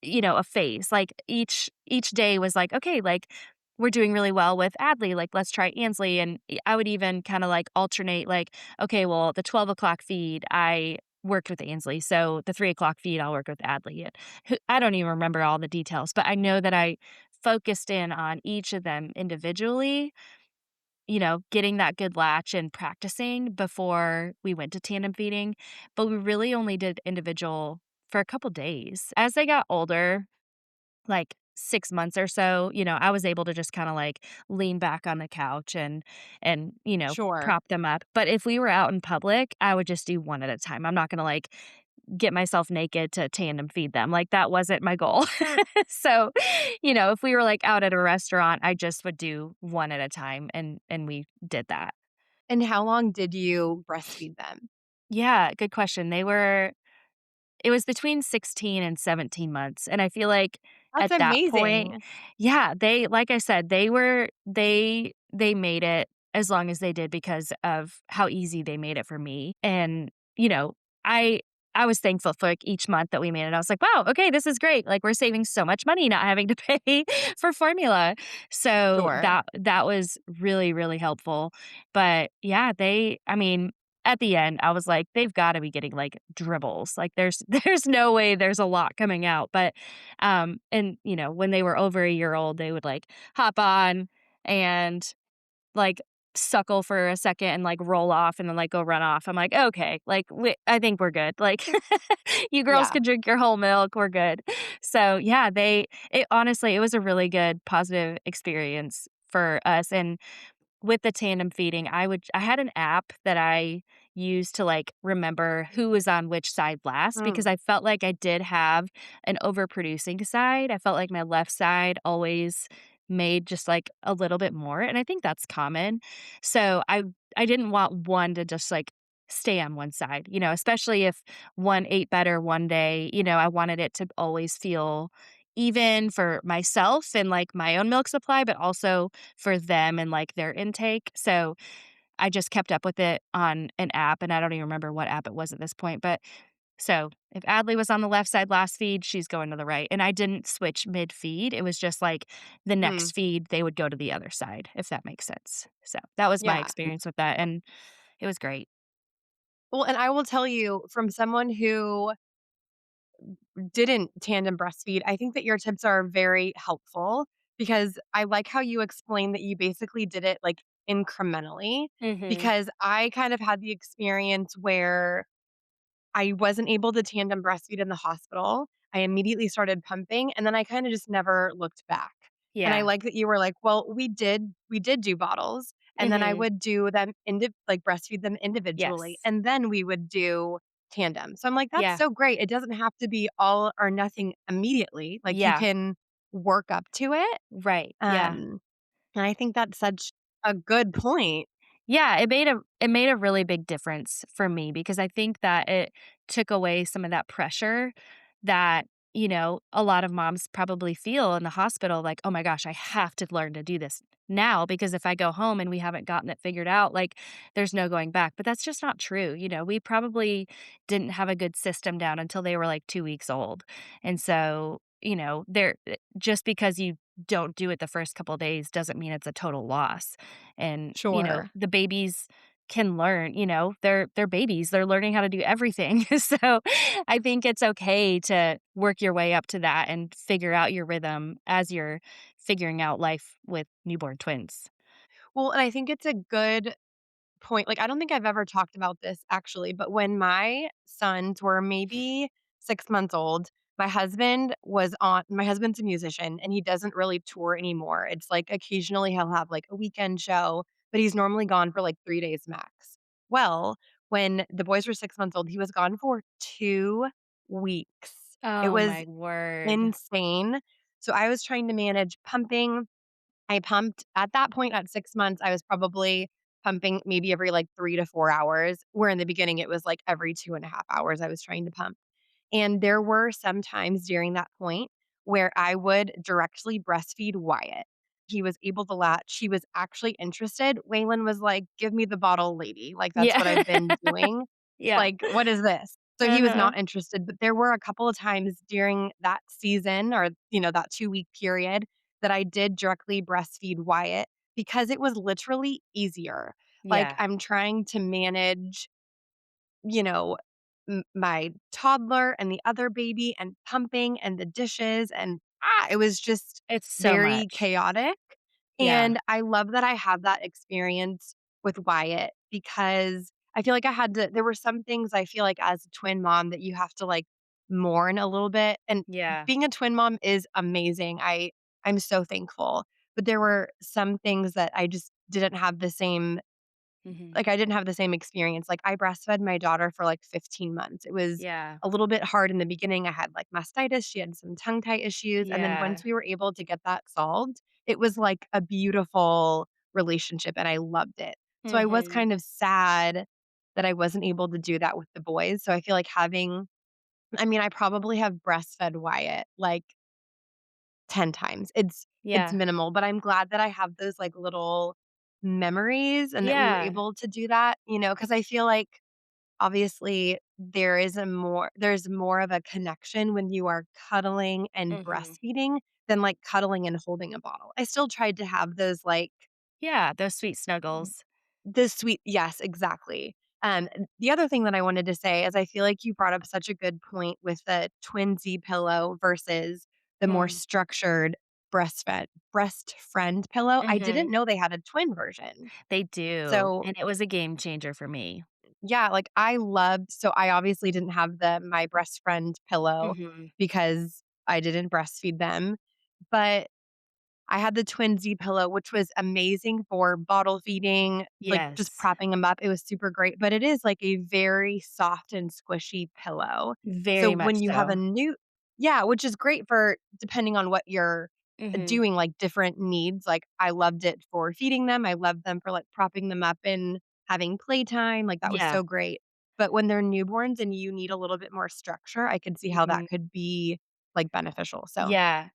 a phase. Like each day was like, okay, like we're doing really well with Adley. Like let's try Ansley. And I would even kind of like alternate, like, okay, well, the 12 o'clock feed, I worked with Ansley. So the 3 o'clock feed, I'll work with Adley. And I don't even remember all the details, but I know that I focused in on each of them individually, getting that good latch and practicing before we went to tandem feeding, but we really only did individual for a couple days. As they got older, like 6 months or so, I was able to just kinda, like, lean back on the couch and Sure. prop them up. But if we were out in public, I would just do one at a time. I'm not gonna, like, get myself naked to tandem feed them, like, that wasn't my goal. So, if we were, like, out at a restaurant, I just would do one at a time, and we did that. And how long did you breastfeed them? Yeah, good question. It was between 16 and 17 months, and I feel like That's at that point, amazing. yeah, they like I said, they made it as long as they did because of how easy they made it for me, and, I I was thankful for, like, each month that we made it. I was like, "Wow, okay, this is great, like, we're saving so much money not having to pay for formula." So Sure. that was really, really helpful, but yeah, I mean, at the end, I was like, "They've gotta be getting, like, dribbles." Like, there's there's no way there's a lot coming out, but, and, when they were over a year old, they would, like, hop on and, like, suckle for a second and, like, roll off and then, like, go run off. I'm like, "Okay, like, I think we're good. Like, you girls Yeah. can drink your whole milk, we're good." So, yeah, it honestly, it was a really good positive experience for us, and with the tandem feeding, I had an app that I used to, like, remember who was on which side last because Mm, I felt like I did have an overproducing side. I felt like my left side always made just, like, a little bit more, and I think that's common. So, I didn't want one to just, like, stay on one side, especially if one ate better one day, I wanted it to always feel even for myself and, like, my own milk supply, but also for them and, like, their intake. So, I just kept up with it on an app, and I don't even remember what app it was at this point, but so, if Adley was on the left side last feed, she's going to the right, and I didn't switch mid-feed. It was just, like, the mm, next feed, they would go to the other side, if that makes sense. So, that was my yeah. experience with that, and it was great. Well, and I will tell you from someone who didn't tandem breastfeed, I think that your tips are very helpful because I like how you explained that you basically did it, like, incrementally, Mhm. because I kind of had the experience where I wasn't able to tandem breastfeed in the hospital. I immediately started pumping, and then I kinda just never looked back. And I Yeah. like that you were like, "Well, we did do bottles, and then I Mhm. would do them like, breastfeed them individually, Yes. and then we would do tandem." So I'm like, "That's Yeah. so great." It doesn't have to be all or nothing immediately. Like, you Yeah. can work up to it. Right. Yeah. Um, and I think that's such a good point. Yeah, it made a really big difference for me because I think that it took away some of that pressure that, a lot of moms probably feel in the hospital like, "Oh my gosh, I have to learn to do this now because if I go home and we haven't gotten it figured out, like there's no going back." But that's just not true. We probably didn't have a good system down until they were like 2 weeks old. And so, just because you don't do it the first couple days doesn't mean it's a total loss. And, Sure. the babies can learn, they're babies, they're learning how to do everything. So, I think it's okay to work your way up to that and figure out your rhythm as you're figuring out life with newborn twins. Well, and I think it's a good point. Like, I don't think I've ever talked about this actually, but when my sons were maybe 6 months old, my husband's a musician and he doesn't really tour anymore. It's like occasionally he'll have like a weekend show, but he's normally gone for like 3 days max. Well, when the boys were 6 months old, he was gone for 2 weeks. It Oh was my word. insane. So I was trying to manage pumping. I pumped at that point at 6 months, I was probably pumping maybe every, like, 3 to 4 hours, where in the beginning, it was, like, every 2.5 hours I was trying to pump. And there were some times during that point where I would directly breastfeed Wyatt. He was able to latch. He was actually interested. Waylon was like, "Give me the bottle, lady. Like, that's Yeah. what I've been doing. Yeah. Like, what is this?" So he was Uh-huh. not interested, but there were a couple of times during that season or, that 2-week period that I did directly breastfeed Wyatt because it was literally easier. Like, Yeah. I'm trying to manage you know, my toddler and the other baby and pumping and the dishes and, it was just It's so very much. chaotic, Yeah. and I love that I have that experience with Wyatt because I feel like there were some things I feel like as a twin mom that you have to, like, mourn a little bit, and Yeah. being a twin mom is amazing. I'm so thankful, but there were some things that I just didn't have the same Mhm. like, I didn't have the same experience. Like, I breastfed my daughter for, like, 15 months. It was Yeah. a little bit hard in the beginning. I had, like, mastitis, she had some tongue tie issues, and then once Yeah. we were able to get that solved, it was, like, a beautiful relationship, and I loved it. So I was Mhm. kind of sad that I wasn't able to do that with the boys, so I feel like I probably have breastfed Wyatt, like, 10 times. It's Yeah. minimal, but I'm glad that I have those, like, little memories and that we were Yeah. able to do that, because I feel like, obviously, there's more of a connection when you are cuddling and Mhm. breastfeeding than, like, cuddling and holding a bottle. I still tried to have those, like, Yeah, those sweet snuggles. the sweet yes, exactly. The other thing that I wanted to say is I feel like you brought up such a good point with the twinsy pillow versus the more Mm. structured breast friend pillow. I didn't Mhm. know they had a twin version. They do, So, and it was a game changer for me. yeah, like, I obviously didn't have my breast friend pillow Mhm. because I didn't breastfeed them, but I had the twin Z pillow, which was amazing for bottle feeding, like, just Yes. propping them up. It was super great, but it is, like, a very soft and squishy pillow. So Very much when you have a so. new Yeah, which is great for depending on what you're Mhm. doing, like, different needs. Like, I loved it for feeding them. I loved them for, like, propping them up and having playtime. Like, that was Yeah. so great. But when they're newborns and you need a little bit more structure, I could see how that Mhm. could be, like, beneficial. So Yeah.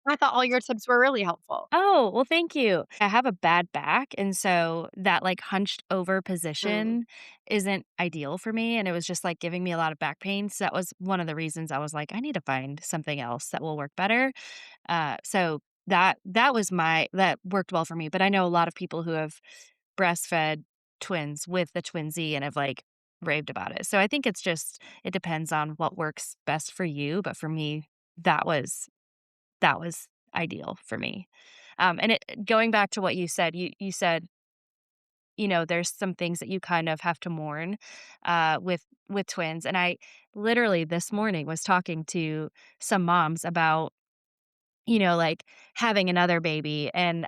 I thought all your tips were really helpful. Oh, well, thank you. I have a bad back, and so that, like, hunched over Mm. position isn't ideal for me, and it was just, like, giving me a lot of back pain, so that was one of the reasons I was like, "I need to find something else that will work better." So that worked well for me, but I know a lot of people who have breastfed twins with the Twinsy and have, like, raved about it. So I think it depends on what works best for you, but for me, that was that was ideal for me. And going back to what you said, you said, there's some things that you kind of have to mourn, with twins, and I literally this morning was talking to some moms about, like, having another baby, and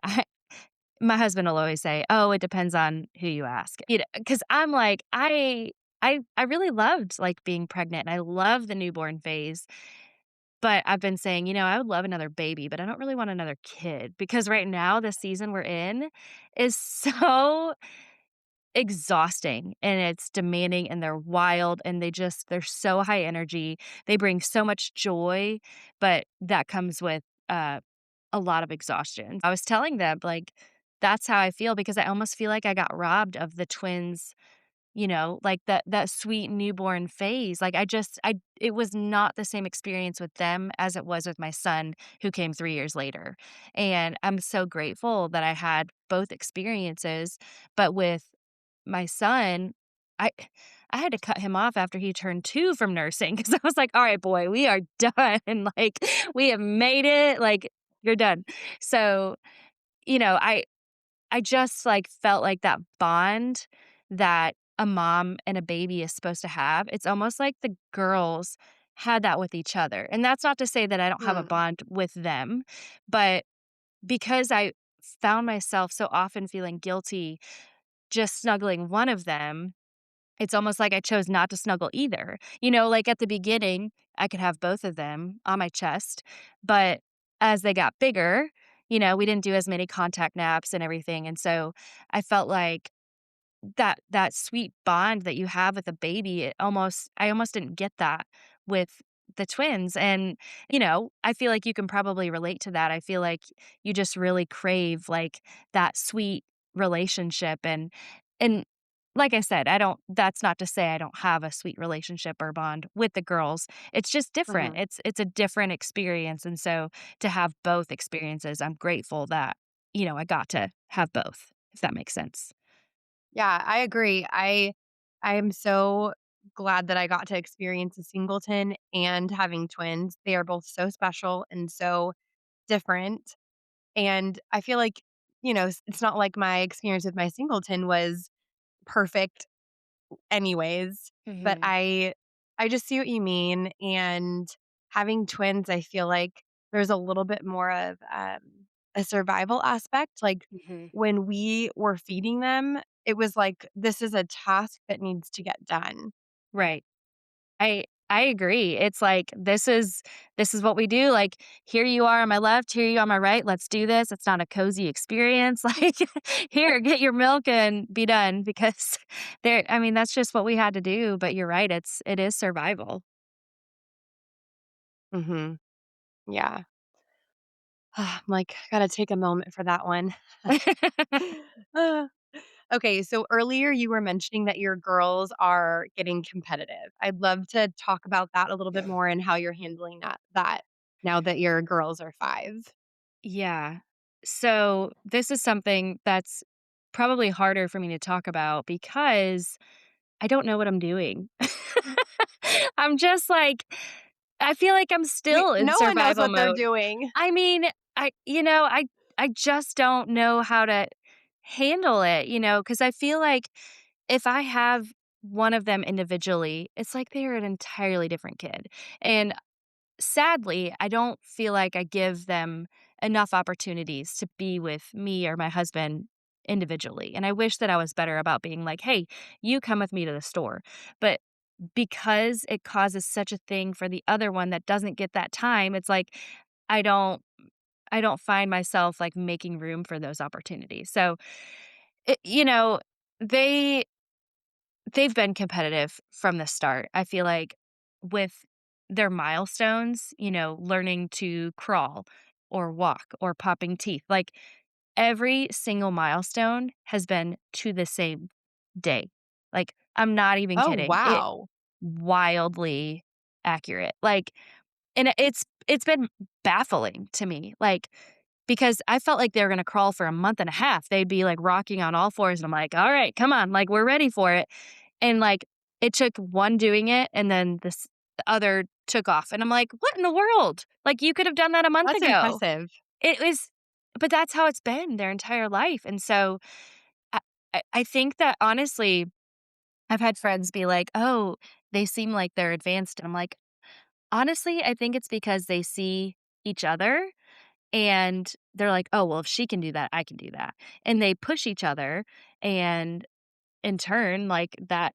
my husband will always say, "Oh, it depends on who you ask." Because 'cause I'm like, I really loved, like, being pregnant, and I love the newborn phase, but I've been saying, I would love another baby, but I don't really want another kid because right now, the season we're in is so exhausting and it's demanding and they're wild and they're so high energy. They bring so much joy, but that comes with, a lot of exhaustion. I was telling them, like, that's how I feel because I almost feel like I got robbed of the twins like that sweet newborn phase. Like it was not the same experience with them as it was with my son who came 3 years later. And I'm so grateful that I had both experiences, but with my son, I I had to cut him off after he turned 2 from nursing because I was like, "All right, boy, we are done. Like, we have made it. Like, you're done." So, you know, I just, like, felt like that bond that a mom and a baby is supposed to have, it's almost like the girls had that with each other, and that's not to say that I don't have a Hmm. bond with them, but because I found myself so often feeling guilty just snuggling one of them, it's almost like I chose not to snuggle either. Like, at the beginning, I could have both of them on my chest, but as they got bigger, we didn't do as many contact naps and everything, and so I felt like that sweet bond that you have with a baby, I almost didn't get that with the twins, and, I feel like you can probably relate to that. I feel like you just really crave, like, that sweet relationship, and like I said, I don't that's not to say I don't have a sweet relationship or bond with the girls. It's just different. Hmm. It's a different experience, and so to have both experiences, I'm grateful that, I got to have both, if that makes sense. Yeah, I agree. I am so glad that I got to experience a singleton and having twins. They are both so special and so different. And I feel like, it's not like my experience with my singleton was perfect anyways, but Mhm. I just see what you mean, and having twins, I feel like there's a little bit more of, a survival aspect, like, Mhm. when we were feeding them, it was like, "This is a task that needs to get done." Right. I agree. It's like this is what we do. Like, here you are on my left, here you are on my right. Let's do this. It's not a cozy experience. Like, here, get your milk and be done because that's just what we had to do. But you're right. It is survival. Mhm. Yeah. I'm like, "Gotta take a moment for that one." Uh, Okay, so earlier you were mentioning that your girls are getting competitive. I'd love to talk about that a little bit more and how you're handling that now that your girls are 5. Yeah. So this is something that's probably harder for me to talk about because I don't know what I'm doing. I'm just like, I feel like I'm still in No one knows survival what they're mode. doing. I mean, I just don't know how to handle it, because I feel like if I have one of them individually, it's like they're an entirely different kid. And sadly, I don't feel like I give them enough opportunities to be with me or my husband individually. And I wish that I was better about being like, "Hey, you come with me to the store." But because it causes such a thing for the other one that doesn't get that time, it's like I don't I don't find myself like making room for those opportunities. So, it, they they've been competitive from the start. I feel like with their milestones, learning to crawl or walk or popping teeth, like every single milestone has been to the same day. Like, I'm not even Oh, kidding. It wow. wildly accurate. Like, and it's been baffling to me. Like, because I felt like they were gonna crawl for a month and a half. They'd be like rocking on all fours, and I'm like, all right, come on, like we're ready for it. And, like, it took one doing it, and then the other took off, and I'm like, "What in the world? Like, you could have done that a month That's ago." impressive. It was but that's how it's been their entire life, and so I I think that honestly, I've had friends be like, "Oh, they seem like they're advanced," and I'm like, "Honestly, I think it's because they see each other, and they're like, 'Oh, well, if she can do that, I can do that.'" And they push each other, and in turn, like, that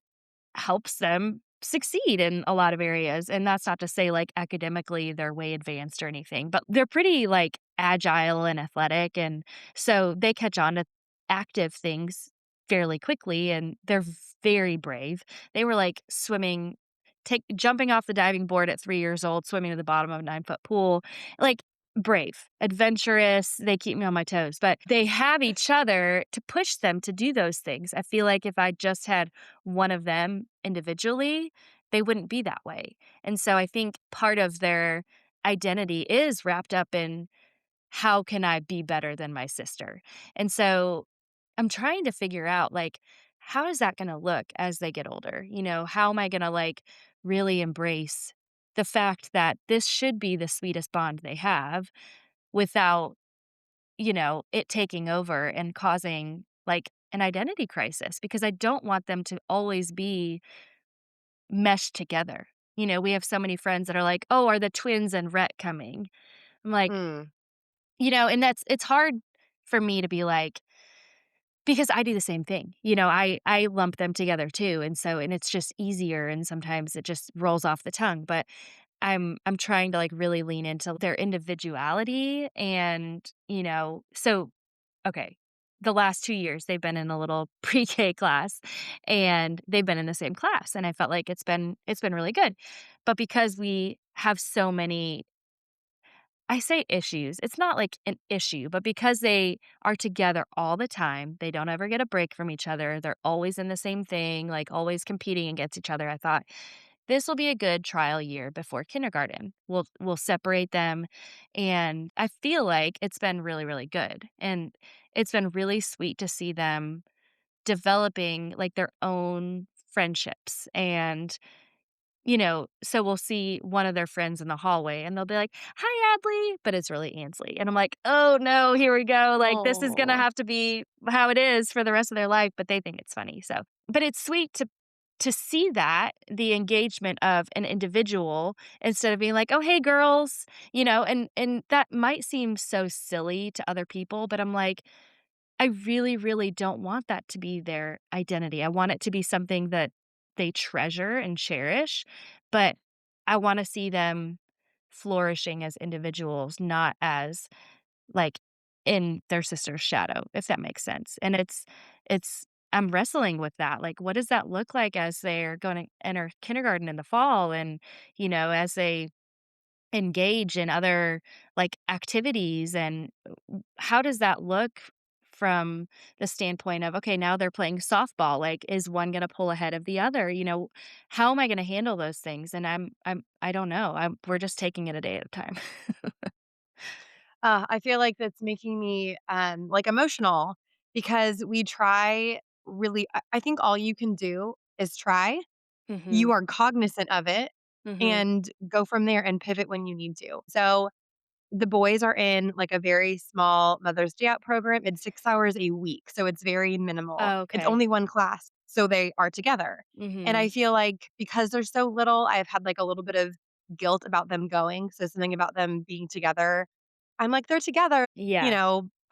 helps them succeed in a lot of areas, and that's not to say, like, academically they're way advanced or anything, but they're pretty, like, agile and athletic, and so they catch on to active things fairly quickly, and they're very brave. They were, like, jumping off the diving board at 3 years old, swimming to the bottom of a 9-foot pool. Like, brave, adventurous, they keep me on my toes, but they have each other to push them to do those things. I feel like if I just had one of them individually, they wouldn't be that way. And so I think part of their identity is wrapped up in how can I be better than my sister? And so I'm trying to figure out like how is that going to look as they get older? How am I going to like really embrace the fact that this should be the sweetest bond they have without, it taking over and causing like an identity crisis because I don't want them to always be meshed together. We have so many friends that are like, "Oh, are the twins and Rhett coming?" I'm like, Mm. and it's hard for me to be like because I do the same thing. I lump them together too, and it's just easier and sometimes it just rolls off the tongue, but I'm trying to, like, really lean into their individuality and, so okay, the last 2 years, they've been in a little pre-K class, and they've been in the same class, and I felt like it's been really good, but because we have so many I say issues. It's not like an issue, but because they are together all the time, they don't ever get a break from each other. They're always in the same thing, like always competing against each other. I thought this will be a good trial year before kindergarten. We'll separate them and I feel like it's been really really good. And it's been really sweet to see them developing like their own friendships and so we'll see one of their friends in the hallway and they'll be like, "Hi, Adley," but it's really Ansley. And I'm like, "Oh no, here we go. Like this is gonna Oh. have to be how it is for the rest of their life," but they think it's funny. So but it's sweet to see that, the engagement of an individual instead of being like, "Oh, hey girls," and that might seem so silly to other people, but I'm like, I really, really don't want that to be their identity. I want it to be something that they treasure and cherish, but I wanna see them flourishing as individuals, not as, like, in their sister's shadow, if that makes sense, and it's I'm wrestling with that, like, what does that look like as they're gonna enter kindergarten in the fall and, as they engage in other, like, activities and how does that look from the standpoint of, okay, now they're playing softball, like, is one gonna pull ahead of the other, how am I gonna handle those things? And I don't know, we're just taking it a day at a time. I feel like that's making me, like, emotional because we try really I think all you can do is try. You Mhm, are cognizant of it mhm. and go from there and pivot when you need to. So the boys are in, like, a very small Mother's Day Out program. It's 6 hours a week, so it's very minimal. Oh, It's okay. only one class, so they are together. And I Mhm. feel like because they're so little, I've had, like, a little bit of guilt about them going, so something about them being together. I'm like, "They're together, Yeah,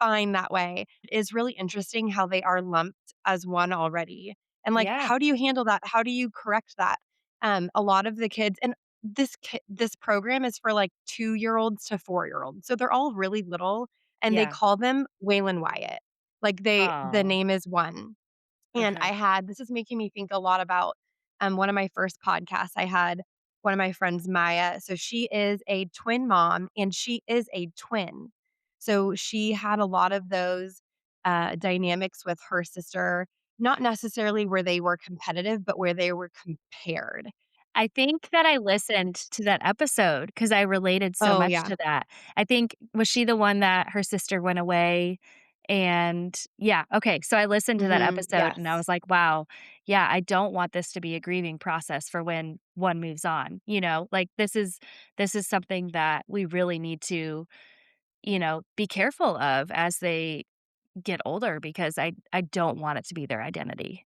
fine that way." It is really interesting how they are lumped as one already. And, like, yeah, how do you handle that? How do you correct that? A lot of the kids and this program is for, like, 2-year-olds to 4-year-olds, so they're all really little, and they yeah. call them Waylon Wyatt. Like, the Oh, name is one. And uh-huh. this is making me think a lot about, one of my first podcasts. I had one of my friends, Maya. So she is a twin mom and she is a twin. So she had a lot of those, dynamics with her sister, not necessarily where they were competitive, but where they were compared. I think that I listened to that episode because I related so Oh, much yeah. to that. I think was she the one that her sister went away? And yeah, okay, so I listened to that Mhm. episode and I Yes. was like, "Wow, yeah, I don't want this to be a grieving process for when one moves on," Like, this is something that we really need to, be careful of as they get older because I don't want it to be their identity.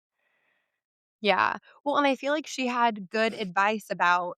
Yeah. Well, and I feel like she had good advice about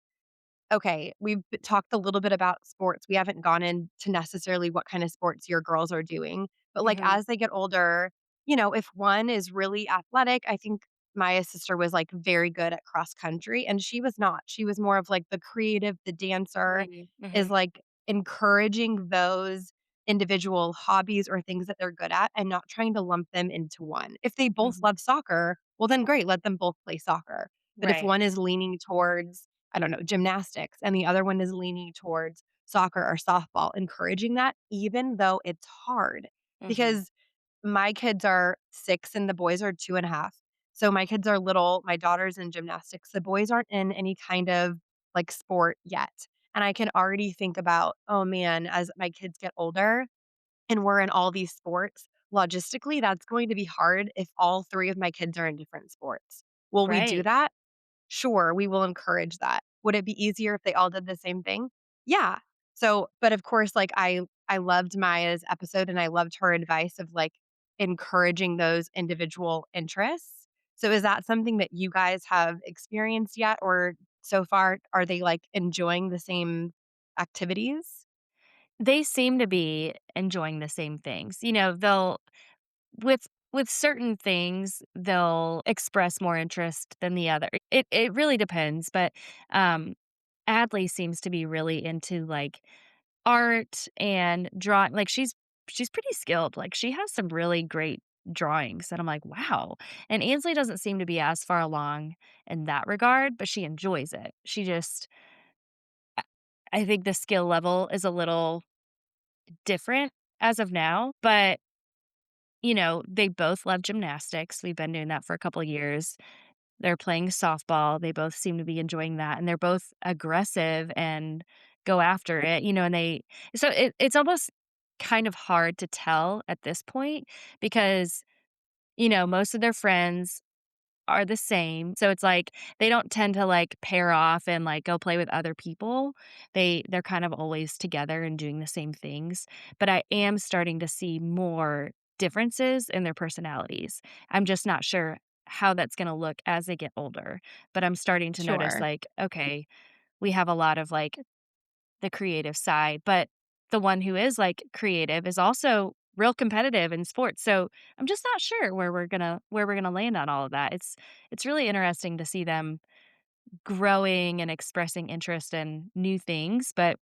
okay, we've talked a little bit about sports. We haven't gone into necessarily what kind of sports your girls are doing, but, like, Mhm, as they get older, if one is really athletic, I think Maya's sister was, like, very good at cross country, and she was not. She was more of, like, the creative, the dancer, mhm, is, mhm, like, encouraging those individual hobbies or things that they're good at and not trying to lump them into one. If they both mhm. love soccer, well, then great, let them both play soccer. But if Right. one is leaning towards I don't know, gymnastics, and the other one is leaning towards soccer or softball, encouraging that, even though it's hard. Mhm. Because my kids are 6 and the boys are 2.5. So my kids are little. My daughter's in gymnastics. The boys aren't in any kind of like sport yet. And I can already think about, oh man, as my kids get older and we're in all these sports, logistically, that's going to be hard if all 3 of my kids are in different sports. Will we do Right. that? Sure, we will encourage that. Would it be easier if they all did the same thing? Yeah. So, but of course, like I loved Maya's episode and I loved her advice of like encouraging those individual interests. So is that something that you guys have experienced yet or so far are they like enjoying the same activities? They seem to be enjoying the same things. They'll with certain things, they'll express more interest than the other. It really depends, but, um, Adley seems to be really into, like, art and drawing. Like, she's pretty skilled. Like, she has some really great drawings that I'm like, "Wow." And Ansley doesn't seem to be as far along in that regard, but she enjoys it. She just I think the skill level is a little different as of now, but, they both love gymnastics. We've been doing that for a couple years. They're playing softball. They both seem to be enjoying that, and they're both aggressive and go after it, and it's almost kind of hard to tell at this point because, most of their friends are the same. So it's like they don't tend to like pair off and like go play with other people. They're kind of always together and doing the same things. But I am starting to see more differences in their personalities. I'm just not sure how that's going to look as they get older. But I'm starting to notice Sure. like, okay, we have a lot of like the creative side, but the one who is, like, creative is also real competitive in sports, so I'm just not sure where we're gonna land on all of that. It's really interesting to see them growing and expressing interest in new things, but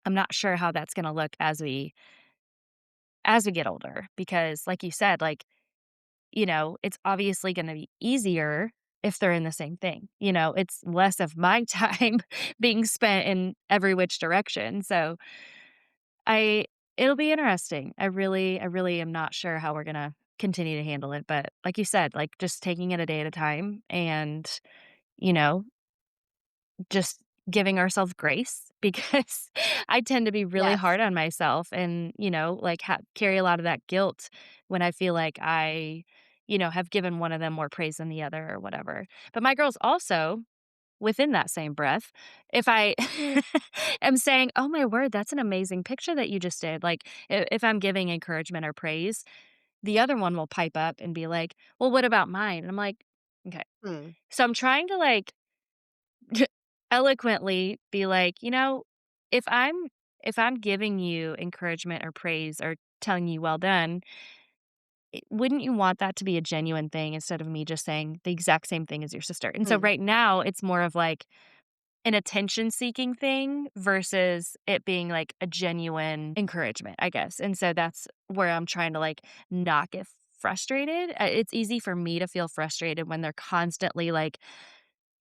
I'm not sure how that's gonna look as we get older because, like you said, like, it's obviously gonna be easier if they're in the same thing, it's less of my time being spent in every which direction, so I it'll be interesting. I really am not sure how we're gonna continue to handle it, but like you said, like, just taking it a day at a time and, you know, just giving ourselves grace because I tend to be really Yes. hard on myself and, like, carry a lot of that guilt when I feel like I, have given one of them more praise than the other or whatever. But my girls also within that same breath, if I am saying, "Oh my word, that's an amazing picture that you just did," like, if I'm giving encouragement or praise, the other one will pipe up and be like, "Well, what about mine?" And I'm like, "Okay." Hmm. So I'm trying to, like, eloquently be like, if I'm if I'm giving you encouragement or praise or telling you, "Well done," wouldn't you want that to be a genuine thing instead of me just saying the exact same thing as your sister? And so Hmm. right now, it's more of like an attention seeking thing versus it being like a genuine encouragement, I guess. And so that's where I'm trying to like not get frustrated. It's easy for me to feel frustrated when they're constantly like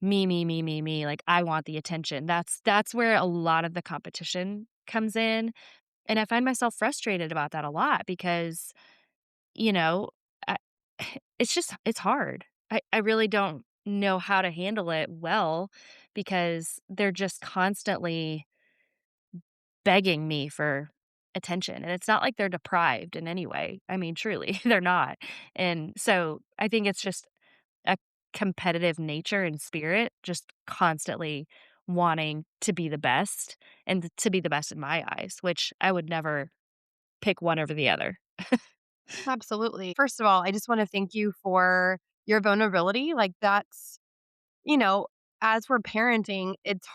me, me, me, me, me, like I want the attention. That's where a lot of the competition comes in. And I find myself frustrated about that a lot because, you know, I, it's hard. I really don't know how to handle it well because they're just constantly begging me for attention, and it's not like they're deprived in any way. I mean, truly, they're not. And so I think it's just a competitive nature and spirit, just constantly wanting to be the best and to be the best in my eyes, which I would never pick one over the other. Absolutely. First of all, I just want to thank you for your vulnerability. Like that's you know, as we're parenting, it's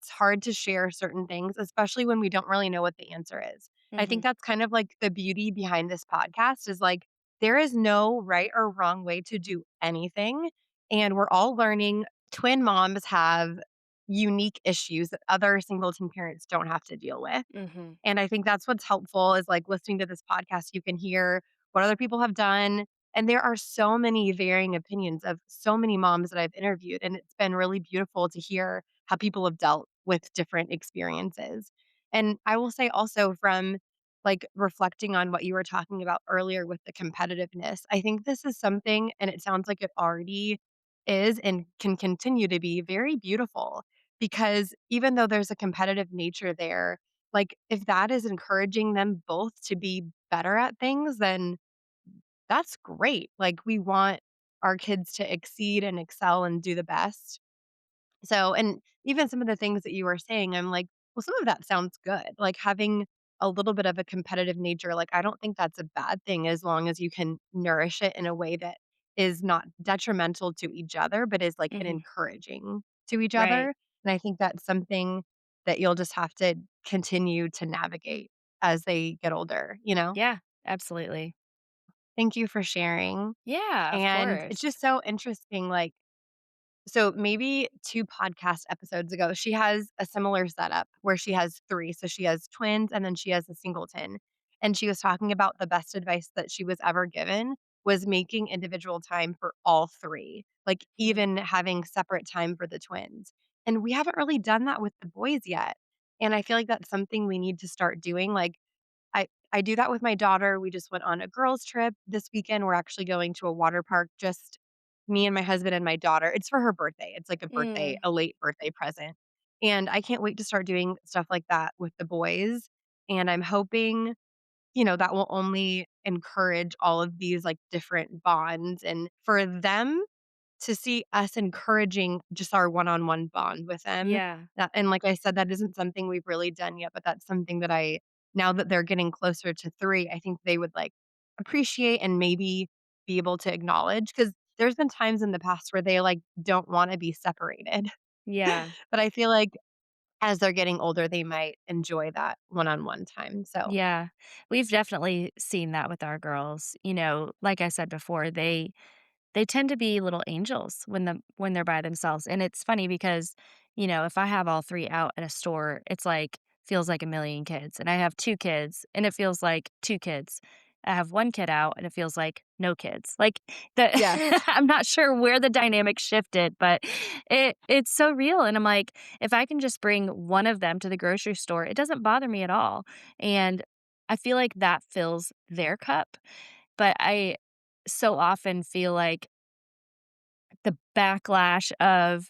hard to share certain things, especially when we don't really know what the answer is. I think Mhm. that's kind of like the beauty behind this podcast is like there is no right or wrong way to do anything and we're all learning. Twin moms have unique issues that other singleton parents don't have to deal with. Mhm. And I think that's what's helpful is like listening to this podcast, you can hear what other people have done. And there are so many varying opinions of so many moms that I've interviewed. And it's been really beautiful to hear how people have dealt with different experiences. And I will say also from like reflecting on what you were talking about earlier with the competitiveness, I think this is something, and it sounds like it already is and can continue to be very beautiful because even though there's a competitive nature there, like if that is encouraging them both to be better at things, then that's great. Like we want our kids to exceed and excel and do the best. So, and even some of the things that you were saying, I'm like, well, some of that sounds good. Like having a little bit of a competitive nature, like I don't think that's a bad thing as long as you can nourish it in a way that is not detrimental to each other, but is like an Mhm. encouraging to each Right. other. And I think that's something that you'll just have to continue to navigate as they get older. Yeah, absolutely. Thank you for sharing. Yeah, of And it's course. just so interesting, like, so maybe 2 podcast episodes ago, she has a similar setup where she has 3. So she has twins and then she has a singleton. And she was talking about the best advice that she was ever given was making individual time for all 3, like Mhm. even having separate time for the twins. And we haven't really done that with the boys yet. And I feel like that's something we need to start doing. Like I do that with my daughter. We just went on a girls' trip this weekend. We're actually going to a water park, just me and my husband and my daughter. It's for her birthday. It's like Mm, a late birthday present. And I can't wait to start doing stuff like that with the boys. And I'm hoping, that will only encourage all of these like different bonds and for them to see us encouraging just our one-on-one bond with them. yeah. That and like I said, that isn't something we've really done yet, but that's something that I now that they're getting closer to 3, I think they would, like, appreciate and maybe be able to acknowledge because there's been times in the past where they, like, don't wanna be separated. Yeah. But I feel like as they're getting older, they might enjoy that one-on-one time, so Yeah. We've definitely seen that with our girls. Like I said before, they tend to be little angels when they're by themselves, and it's funny because, if I have all 3 out at a store, it's like feels like a million kids, and I have 2 kids, and it feels like 2 kids. I have 1 kid out, and it feels like no kids. Like, the yes. I'm not sure where the dynamic shifted, but it's so real, and I'm like, if I can just bring one of them to the grocery store, it doesn't bother me at all, and I feel like that fills their cup, but I so often feel like the backlash of,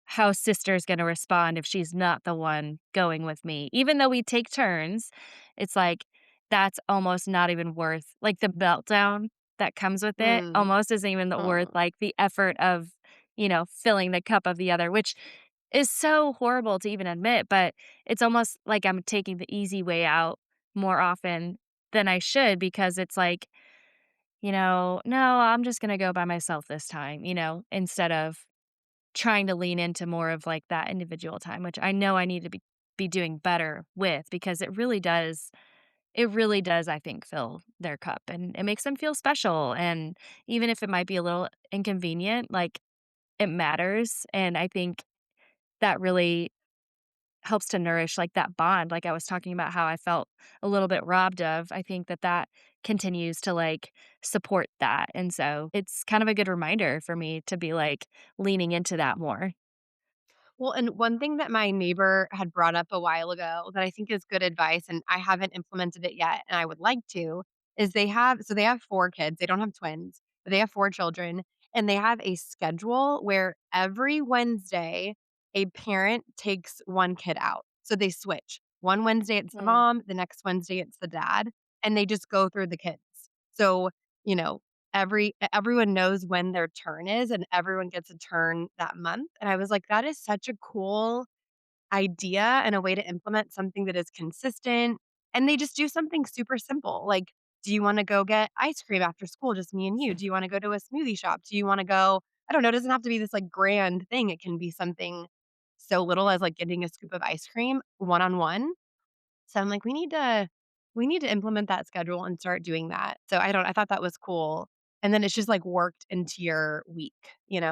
how sister's gonna respond if she's not the one going with me. Even though we take turns, it's like, that's almost not even worth like, the meltdown that comes with it Mm. almost isn't even worth, Mm. like, the effort of, filling the cup of the other, which is so horrible to even admit, but it's almost like I'm taking the easy way out more often than I should because it's like, "No, I'm just gonna go by myself this time," instead of trying to lean into more of, like, that individual time, which I know I need to be doing better with because it really does, I think, fill their cup, and it makes them feel special, and even if it might be a little inconvenient, like, it matters, and I think that really helps to nourish, like, that bond, like I was talking about how I felt a little bit robbed of. I think that continues to, like, support that, and so it's kind of a good reminder for me to be, like, leaning into that more. Well, and one thing that my neighbor had brought up a while ago that I think is good advice, and I haven't implemented it yet, and I would like to, is they have 4 kids. They don't have twins, but they have 4 children, and they have a schedule where every Wednesday a parent takes 1 kid out. So they switch. One Wednesday it's the Mm. mom, the next Wednesday it's the dad, and they just go through the kids. So, you know, everyone knows when their turn is and everyone gets a turn that month, and I was like, "That is such a cool idea and a way to implement something that is consistent," and they just do something super simple, like, "Do you wanna go get ice cream after school, just me and you? Do you wanna go to a smoothie shop? Do you wanna go" I don't know, it doesn't have to be this, like, grand thing, it can be something so little as, like, getting a scoop of ice cream one-on-one. So I'm like, we need to implement that schedule and start doing that. So I thought that was cool. And then it's just like worked into your week?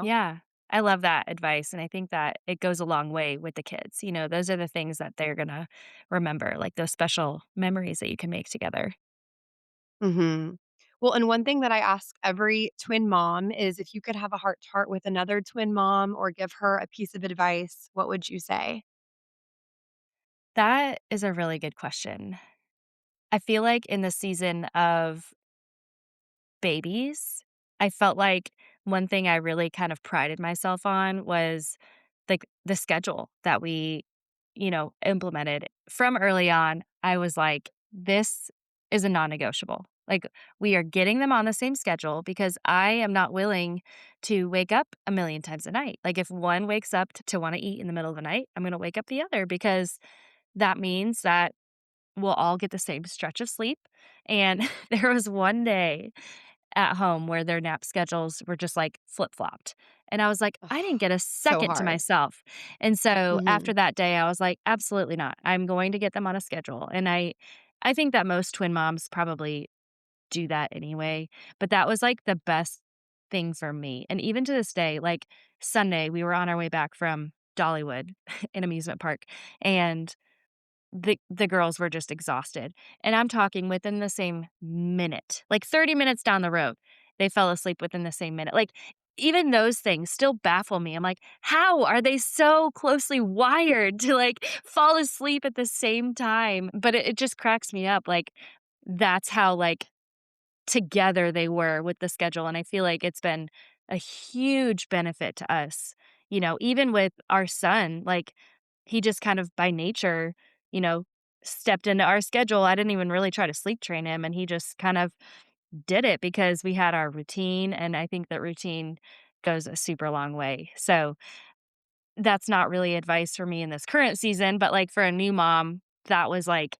Yeah, I love that advice, and I think that it goes a long way with the kids. Those are the things that they're gonna remember, like those special memories that you can make together. Mhm. Well, and one thing that I ask every twin mom is if you could have a heart to heart with another twin mom or give her a piece of advice, what would you say? That is a really good question. I feel like in the season of babies, I felt like one thing I really kind of prided myself on was, like, the schedule that we, implemented. From early on, I was like, "This is a non-negotiable." Like, we are getting them on the same schedule because I am not willing to wake up a million times a night. Like, if one wakes up to wanna eat in the middle of the night, I'm gonna wake up the other because that means that we'll all get the same stretch of sleep, and there was one day at home where their nap schedules were just, like, flip-flopped, and I was like, Ugh, "I didn't get a so second to hard. myself," and so after Mhm. that day, I was like, "Absolutely not. I'm going to get them on a schedule," and I think that most twin moms probably do that anyway, but that was, like, the best thing for me, and even to this day, like, Sunday, we were on our way back from Dollywood, an amusement park, and the girls were just exhausted, and I'm talking within the same minute, like 30 minutes down the road, they fell asleep within the same minute, like, even those things still baffle me, I'm like, "How are they so closely wired to, like, fall asleep at the same time?" But it just cracks me up, like, that's how, like, together they were with the schedule, and I feel like it's been a huge benefit to us, even with our son, like, he just kind of by nature, you know, stepped into our schedule. I didn't even really try to sleep train him, and he just kind of did it because we had our routine, and I think that routine goes a super long way. So, that's not really advice for me in this current season, but, like, for a new mom, that was, like,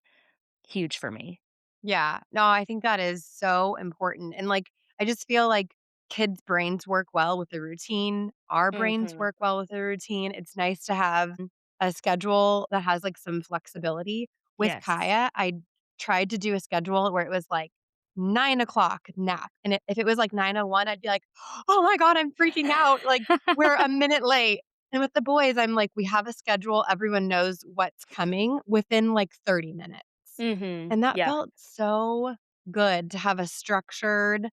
huge for me. Yeah. No, I think that is so important. And like, I just feel like kids' brains work well with the routine. Our brains Mhm. work well with the routine. It's nice to have a schedule that has like some flexibility. With Yes. Kaya, I tried to do a schedule where it was like 9 o'clock nap. And if it was like 9:01, I'd be like, oh my God, I'm freaking out. Like, we're a minute late. And with the boys, I'm like, we have a schedule. Everyone knows what's coming within like 30 minutes. Mhm. And that Yeah. felt so good to have a structured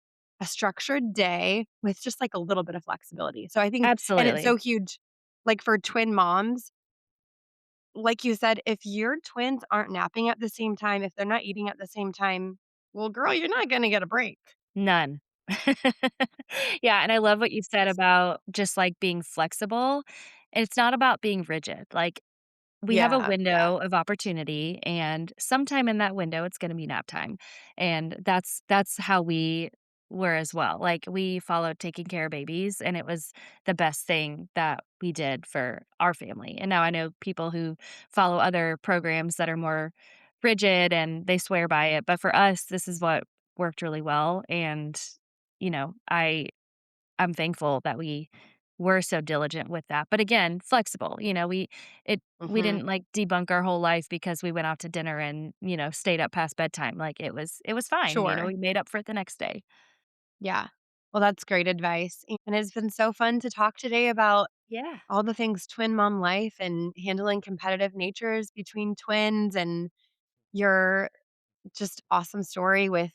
day with just, like, a little bit of flexibility. So I think and it's so Absolutely. huge, like, for twin moms, like you said, if your twins aren't napping at the same time, if they're not eating at the same time, well, girl, you're not gonna get a break. None. Yeah, and I love what you said about just, like, being flexible. It's not about being rigid, like, we have a Yeah, yeah. window of opportunity, and sometime in that window, it's gonna be nap time, and that's how we were as well, like, we followed taking care of babies, and it was the best thing that we did for our family, and now I know people who follow other programs that are more rigid, and they swear by it, but for us, this is what worked really well, and, I'm thankful that we were so diligent with that, but again, flexible, we Mhm. didn't, like, debunk our whole life because we went out to dinner and, stayed up past bedtime, like, it was fine, Sure. we made up for it the next day. Yeah. Well, that's great advice, and it's been so fun to talk today about Yeah. all the things twin mom life and handling competitive natures between twins and your just awesome story with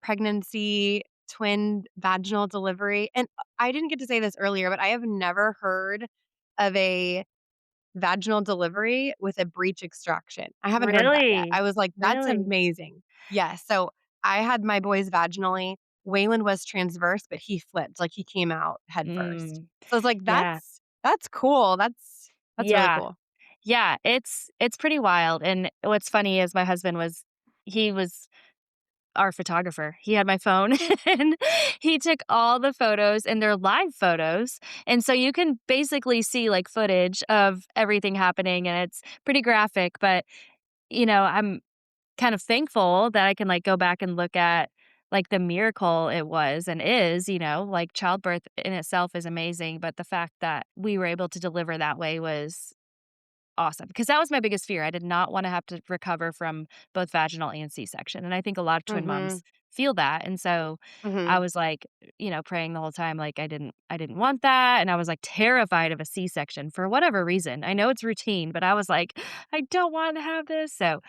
pregnancy, twin vaginal delivery, and I didn't get to say this earlier, but I have never heard of a vaginal delivery with a breech extraction. I haven't heard that yet. Really? I was like, "That's Really? amazing." Yes, so I had my boys vaginally. Waylon was transverse, but he flipped, like, he came out head first. Mm. So I was like, Yeah. That's cool. That's really Yeah. cool." Yeah, it's pretty wild, and what's funny is my husband he was our photographer. He had my phone and he took all the photos and they're live photos. And so you can basically see like footage of everything happening and it's pretty graphic, but I'm kind of thankful that I can like go back and look at like the miracle it was and is, like childbirth in itself is amazing, but the fact that we were able to deliver that way was awesome, because that was my biggest fear. I did not wanna have to recover from both vaginal and C-section, and I think a lot of twin Mhm, moms feel that, and so I mhm. was, like, praying the whole time, like, I didn't want that, and I was, like, terrified of a C-section for whatever reason. I know it's routine, but I was like, "I don't wanna have this." So,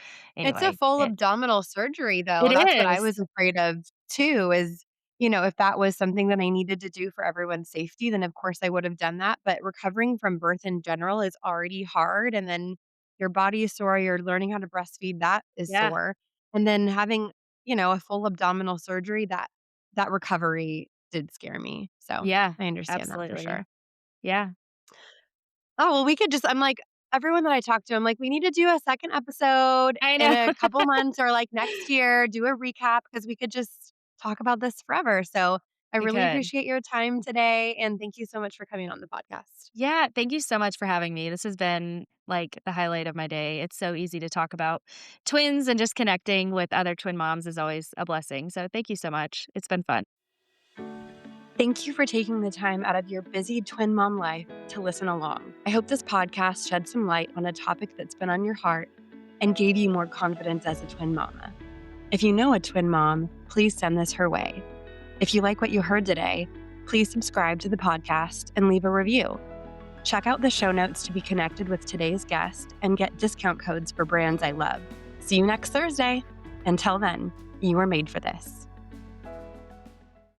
It's a anyway, full abdominal surgery, though. it That's what I is. was afraid of too, is, if that was something that I needed to do for everyone's safety, then of course I would have done that. But recovering from birth in general is already hard. And then your body is sore, you're learning how to breastfeed, that is Yeah. sore. And then having, a full abdominal surgery, that recovery did scare me. So Yeah. I understand that for Absolutely. sure. Yeah. Oh, well, we could just I'm like, everyone that I talk to, I'm like, "We need to do a second episode I in know. a couple months or, like, next year, do a recap because we could just talk about this forever." So, I We really could. appreciate your time today, and thank you so much for coming on the podcast. Yeah, thank you so much for having me. This has been, like, the highlight of my day. It's so easy to talk about twins, and just connecting with other twin moms is always a blessing. So thank you so much. It's been fun. Thank you for taking the time out of your busy twin mom life to listen along. I hope this podcast shed some light on a topic that's been on your heart and gave you more confidence as a twin mama. If you know a twin mom, please send this her way. If you like what you heard today, please subscribe to the podcast and leave a review. Check out the show notes to be connected with today's guest and get discount codes for brands I love. See you next Thursday. Until then, you were made for this.